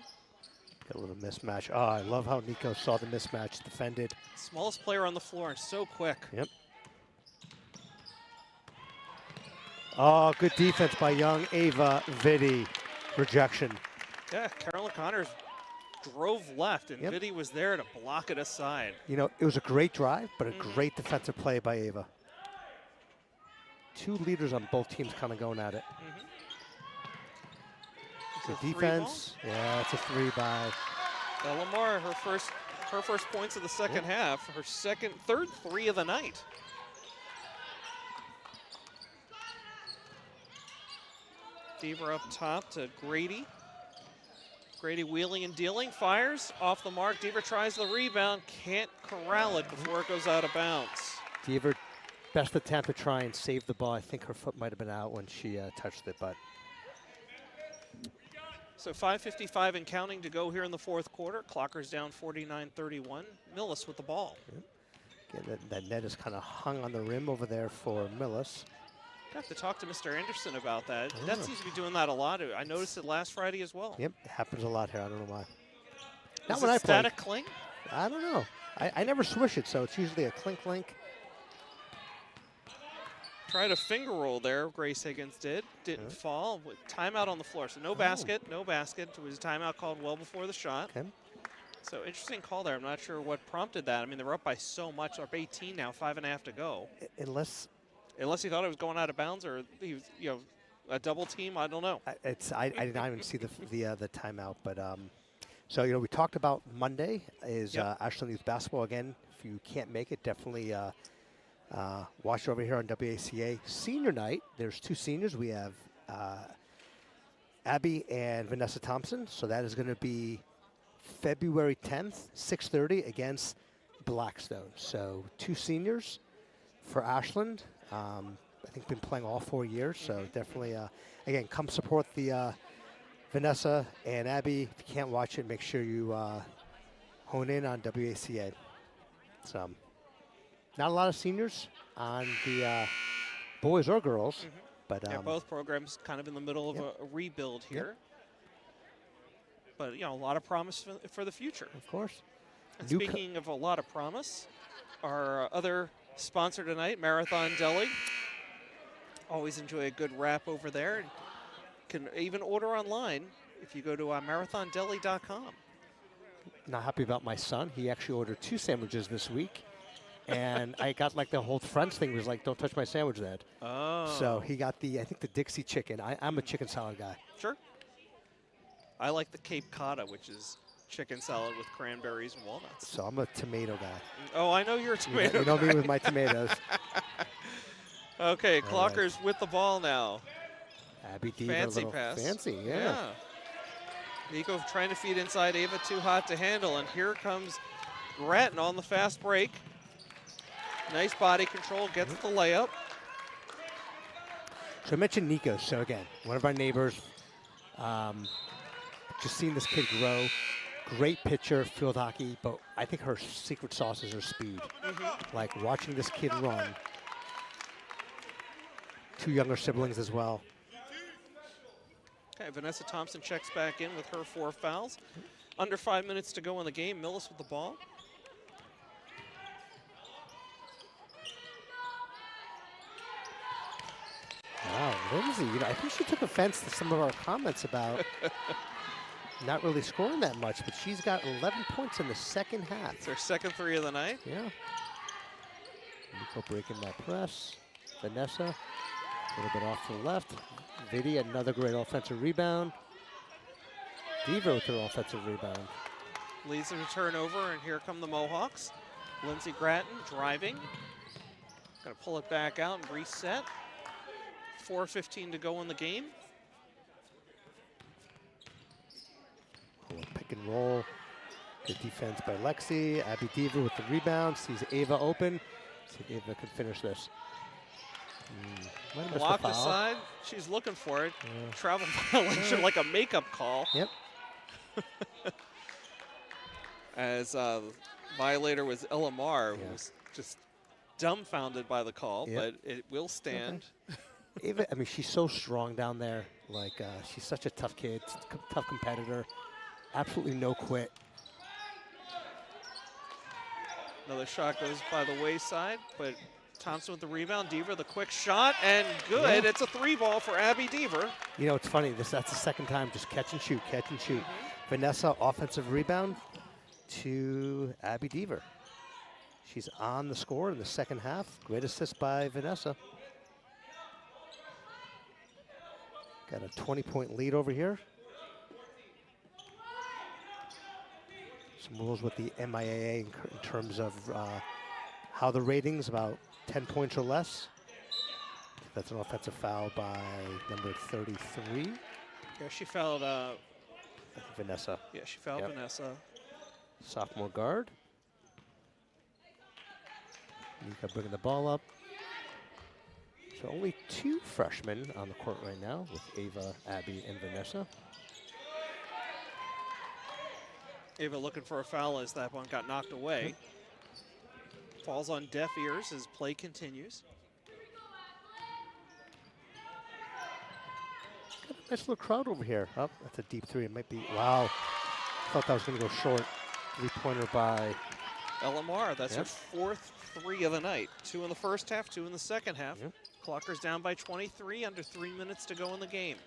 Got a little mismatch. Oh, I love how Nico saw the mismatch, defended. Smallest player on the floor and so quick. Yep. Oh, good defense by young Ava Vitti. Rejection. Yeah, Carolyn Connors drove left, and Yep. Vitti was there to block it aside. You know, it was a great drive, but a great defensive play by Ava. Two leaders on both teams kind of going at it. It's The a three defense, yeah, it's a 3 by. ball. Lamar, her first points of the second half, her third 3 of the night. Deaver up top to Grady. Grady wheeling and dealing, fires off the mark. Deaver tries the rebound, can't corral it before it goes out of bounds. Deaver, best attempt to try and save the ball. I think her foot might have been out when she touched it, but. So 5:55 and counting to go here in the fourth quarter. Clockers down 49-31. Millis with the ball. Again, that net is kind of hung on the rim over there for Millis. I have to talk to Mr. Anderson about that. That seems to be doing that a lot. I noticed it last Friday as well. Yep, it happens a lot here. I don't know why. Is Not when it I play. static cling? I don't know. I never swish it, so it's usually a clink. Tried a finger roll there, Grace Higgins did. Didn't fall. With timeout on the floor. So no basket, no basket. It was a timeout called well before the shot. Okay. So interesting call there. I'm not sure what prompted that. I mean, they're up by so much. They're up 18 now, 5.5 to go. Unless he thought it was going out of bounds or he was, a double team. I don't know. I did not even see the timeout, but so we talked about Monday is Ashland Youth Basketball again. If you can't make it, definitely watch over here on WACA. Senior night. There's 2 seniors. We have Abby and Vanessa Thompson. So that is going to be February 10th, 6:30 against Blackstone. So 2 seniors for Ashland. I think been playing all 4 years, so definitely, again, come support the Vanessa and Abby, if you can't watch it, make sure you hone in on WACA. So, not a lot of seniors on the boys or girls, but yeah, both programs kind of in the middle of a rebuild here. But, you know, a lot of promise for the future. Of course. And speaking of a lot of promise, our other sponsor tonight, Marathon Deli. Always enjoy a good wrap over there. And can even order online if you go to marathondeli.com. Not happy about my son. He actually ordered 2 sandwiches this week. And I got like the whole French thing was like, don't touch my sandwich, Dad. Oh. So he got the, I think the Dixie chicken. I'm a chicken salad guy. Sure. I like the Cape Cod, which is chicken salad with cranberries and walnuts. So I'm a tomato guy. Oh, I know you're a tomato You know guy. me with my tomatoes. Okay, Clockers with the ball now. Abby Deaver, Fancy pass. Fancy, yeah. Nico trying to feed inside. Ava too hot to handle. And here comes Grattan on the fast break. Nice body control, gets the layup. So I mentioned Nico. So again, one of our neighbors. Just seeing this kid grow. Great pitcher, field hockey, but I think her secret sauce is her speed. Like watching this kid run. 2 younger siblings as well. Okay, Vanessa Thompson checks back in with her 4 fouls. Under 5 minutes to go in the game. Millis with the ball. Wow, Lindsay, you know, I think she took offense to some of our comments about not really scoring that much, but she's got 11 points in the second half. It's her second 3 of the night. Yeah. Nico breaking that press. Vanessa, a little bit off to the left. Vidi, another great offensive rebound. Deaver with her offensive rebound. Leads them to turnover, and here come the Mohawks. Lindsey Grattan driving. Gonna pull it back out and reset. 4:15 to go in the game. Pick and roll. Good defense by Lexi. Abby Deaver with the rebound. Sees Ava open. See if Ava can finish this. Might have missed the Blocked foul. aside. She's looking for it. Yeah. Travel violation, like a makeup call. Yep. As violator was Elamar, who Yeah. was just dumbfounded by the call, Yep. but it will stand. Ava, I mean, she's so strong down there. Like, she's such a tough kid, tough competitor. Absolutely no quit. Another shot goes by the wayside, but Thompson with the rebound. Deaver the quick shot, and good. Yeah. It's a 3-ball for Abby Deaver. You know, it's funny. That's the second time, just catch and shoot, catch and shoot. Vanessa, offensive rebound to Abby Deaver. She's on the score in the second half. Great assist by Vanessa. Got a 20-point lead over here. Some rules with the MIAA in terms of how the ratings, about 10 points or less. That's an offensive foul by number 33. Yeah, she fouled. I think Vanessa. Yeah, she fouled Yep. Vanessa. Sophomore guard. Nika bringing the ball up. So only 2 freshmen on the court right now with Ava, Abby, and Vanessa. Ava looking for a foul as that one got knocked away. Falls on deaf ears as play continues. Got a nice little crowd over here. Oh, that's a deep 3. It might be, wow. Thought that was going to go short. 3-pointer by, Elamar, that's Yep. her 4th 3 of the night. 2 in the first half, 2 in the second half. Yep. Clockers down by 23, under 3 minutes to go in the game.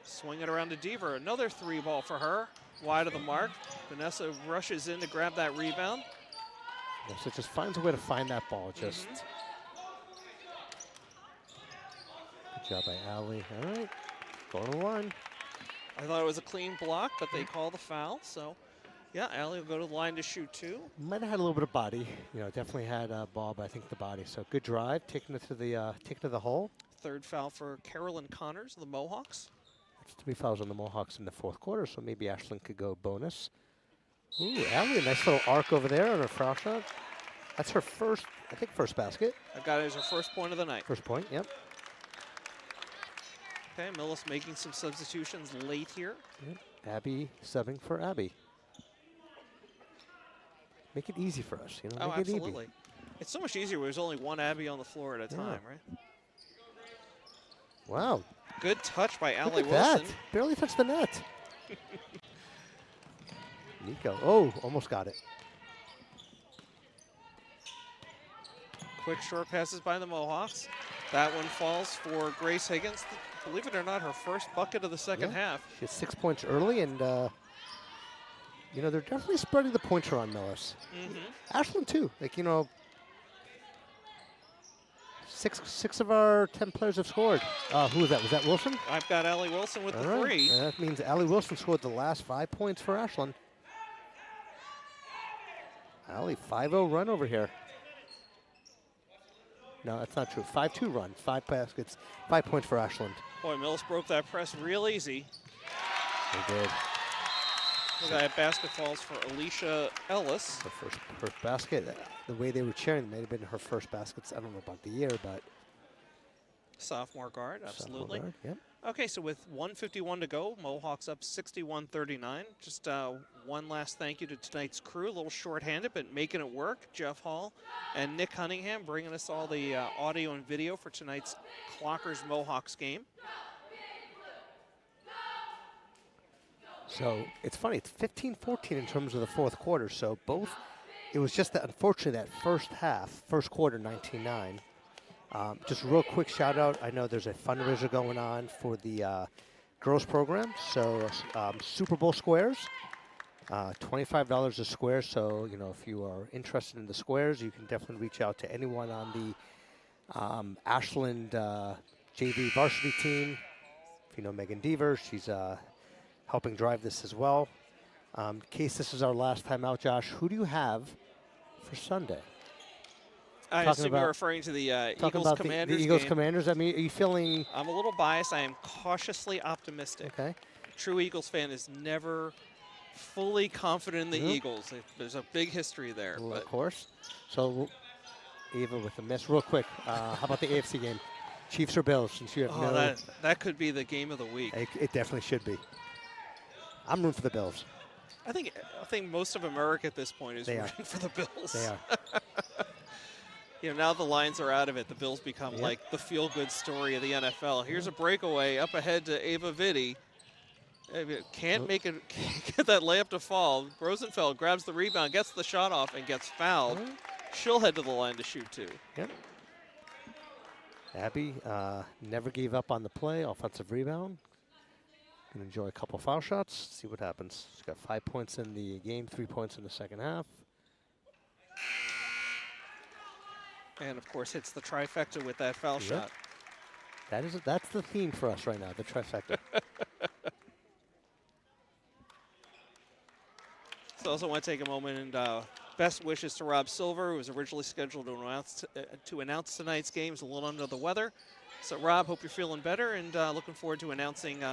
Swing it around to Deaver, another 3-ball for her. Wide of the mark. Vanessa rushes in to grab that rebound. so just finds a way to find that ball. Just good job by Allie. All right, going to the line. I thought it was a clean block, but they call the foul. So, yeah, Allie will go to the line to shoot 2. Might have had a little bit of body. You know, definitely had a ball, but I think the body. So good drive, taking it to the hole. 3rd foul for Carolyn Connors of the Mohawks. That's 3 fouls on the Mohawks in the 4th quarter, so maybe Ashlyn could go bonus. Ooh, Allie, a nice little arc over there on her foul shot. That's her first, I think, first basket. I got it as her first point of the night. First point, yep. Okay, Millis making some substitutions late here. Yep. Abby subbing for Abby. Make it easy for us, you know. Oh, Make it absolutely. It's so much easier when there's only one Abby on the floor at a time, right? Wow. Good touch by Look Allie at Wilson. that. Barely touched the net. Nico. Oh, almost got it. Quick short passes by the Mohawks. That one falls for Grace Higgins. Believe it or not, her first bucket of the second half. She had 6 points early, and you know, they're definitely spreading the points around Millis. Ashland too. Like, you know, six of our 10 players have scored. Who was that? Was that Wilson? I've got Allie Wilson with All the right. three. That means Allie Wilson scored the last 5 points for Ashland. Allie, 5-0 run over here. No, that's not true. 5-2 run, 5 baskets, 5 points for Ashland. Boy, Millis broke that press real easy. They did. Look at that basket falls for Alicia Ellis. Her first basket. The way they were cheering, it may have been her first baskets. I don't know about the year, but Sophomore guard, absolutely. sophomore guard, yep. Okay, so with 1:51 to go, Mohawks up 61-39. Just one last thank you to tonight's crew. A little short-handed, but making it work. Jeff Hall and Nick Cunningham bringing us all the audio and video for tonight's Clockers-Mohawks game. So it's funny, it's 15-14 in terms of the fourth quarter. So both, it was just that, unfortunately, that first quarter, 19-9. Just a real quick shout out. I know there's a fundraiser going on for the girls program. So Super Bowl squares, $25 a square. So, you know, if you are interested in the squares, you can definitely reach out to anyone on the Ashland JV varsity team. If you know Megan Deaver, she's helping drive this as well. In case this is our last time out, Josh, who do you have for Sunday? I assume you're referring to the Eagles Commanders the Eagles game. Commanders. I mean, are you feeling? I'm a little biased. I am cautiously optimistic. Okay. True Eagles fan is never fully confident in the Eagles. There's a big history there. Well, of course. So, Eva with a miss. Real quick, how about the AFC game? Chiefs or Bills? Since you have that could be the game of the week. It definitely should be. I'm rooting for the Bills. I think most of America at this point is rooting for the Bills. They are. You know, now the Lions are out of it. The Bills become like the feel-good story of the NFL. Here's a breakaway up ahead to Ava Vitti. Can't make it, can't get that layup to fall. Rosenfeld grabs the rebound, gets the shot off, and gets fouled. She'll head to the line to shoot too. Yep. Abby never gave up on the play. Offensive rebound. Gonna enjoy a couple foul shots. See what happens. She's got 5 points in the game, 3 points in the second half. And of course hits the trifecta with that foul shot. That's the theme for us right now, the trifecta. So I also want to take a moment and best wishes to Rob Silver, who was originally scheduled to announce tonight's game. He's a little under the weather. So Rob, hope you're feeling better, and looking forward to announcing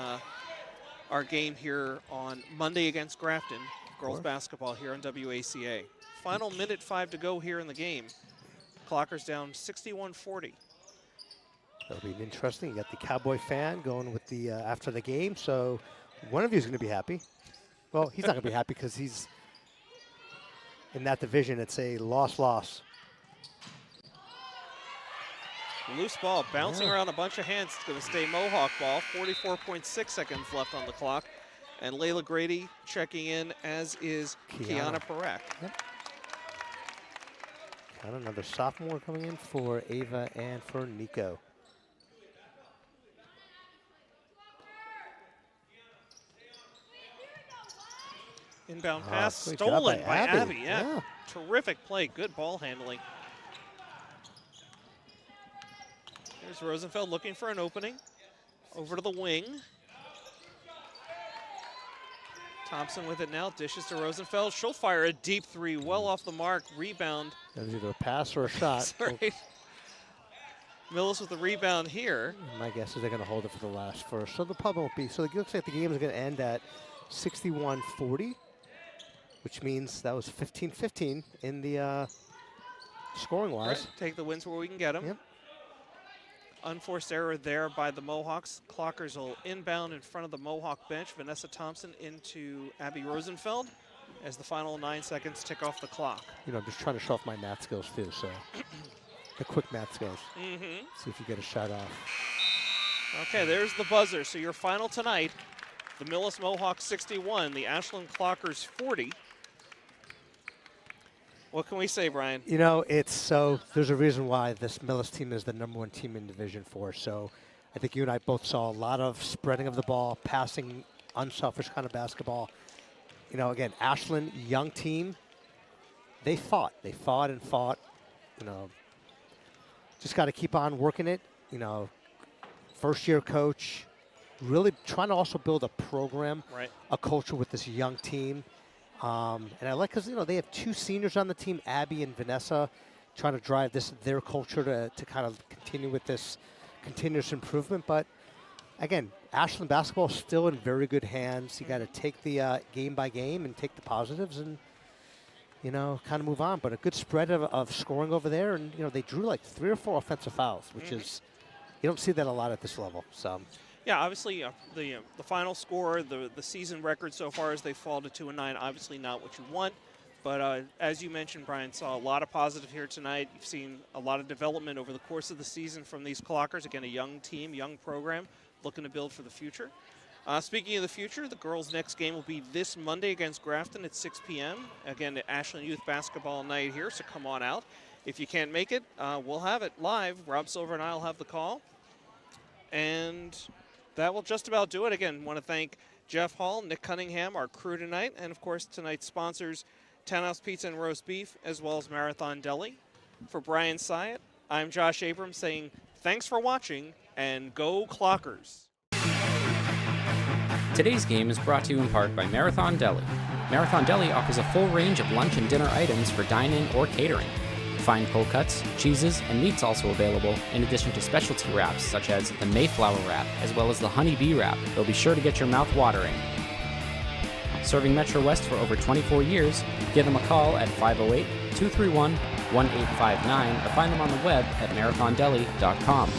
our game here on Monday against Grafton, girls basketball here on WACA. Final minute 5 to go here in the game. Clockers down 61-40. That'll be interesting. You got the Cowboy fan going with the after the game, so one of you is going to be happy. Well, he's not going to be happy because he's in that division. It's a loss. Loose ball bouncing around a bunch of hands. It's going to stay Mohawk ball. 44.6 seconds left on the clock. And Layla Grady checking in, as is Kiana Parak. Yep. Got another sophomore coming in for Ava and for Nico. Inbound pass stolen by Abby. Yeah. Terrific play. Good ball handling. Here's Rosenfeld looking for an opening. Over to the wing. Thompson with it now. Dishes to Rosenfeld. She'll fire a deep three. Well off the mark. Rebound. That was either a pass or a shot. Right. Millis with the rebound here. My guess is they're going to hold it for the last first. So the problem won't be. So it looks like the game is going to end at 61-40, which means that was 15-15 in the scoring-wise. Right. Take the wins where we can get them. Yep. unforced error there by the Mohawks. Clockers will inbound in front of the Mohawk bench. Vanessa Thompson into Abby Rosenfeld as the final 9 seconds tick off the clock. You know, I'm just trying to show off my math skills too, so the quick math skills. See if you get a shot off. Okay, there's the buzzer. So your final tonight, the Millis Mohawks 61, the Ashland Clockers 40. What can we say, Brian? You know, there's a reason why this Millis team is the #1 team in Division 4. So I think you and I both saw a lot of spreading of the ball, passing, unselfish kind of basketball. You know, again, Ashland, young team, they fought. They fought and fought. You know, just got to keep on working it. You know, first-year coach, really trying to also build a program, a culture with this young team. And I like because, you know, they have 2 seniors on the team, Abby and Vanessa, trying to drive their culture to kind of continue with this continuous improvement. But, again, Ashland basketball is still in very good hands. You got to take the game by game and take the positives and, you know, kind of move on. But a good spread of scoring over there. And, you know, they drew like 3 or 4 offensive fouls, which is, you don't see that a lot at this level. So. Yeah, obviously the final score, the season record so far as they fall to 2-9, obviously not what you want. But as you mentioned, Brian, saw a lot of positive here tonight. You've seen a lot of development over the course of the season from these Clockers. Again, a young team, young program, looking to build for the future. Speaking of the future, the girls' next game will be this Monday against Grafton at 6 p.m. Again, the Ashland Youth Basketball Night here, so come on out. If you can't make it, we'll have it live. Rob Silver and I will have the call. And that will just about do it. Again, want to thank Jeff Hall, Nick Cunningham, our crew tonight, and of course tonight's sponsors, Townhouse Pizza and Roast Beef, as well as Marathon Deli. For Brian Syatt, I'm Josh Abrams saying thanks for watching and go Clockers. Today's game is brought to you in part by Marathon Deli. Marathon Deli offers a full range of lunch and dinner items for dine-in or catering. Fine cold cuts, cheeses, and meats also available, in addition to specialty wraps such as the Mayflower wrap, as well as the Honey Bee wrap. They'll be sure to get your mouth watering. Serving Metro West for over 24 years, give them a call at 508-231-1859 or find them on the web at marathondeli.com.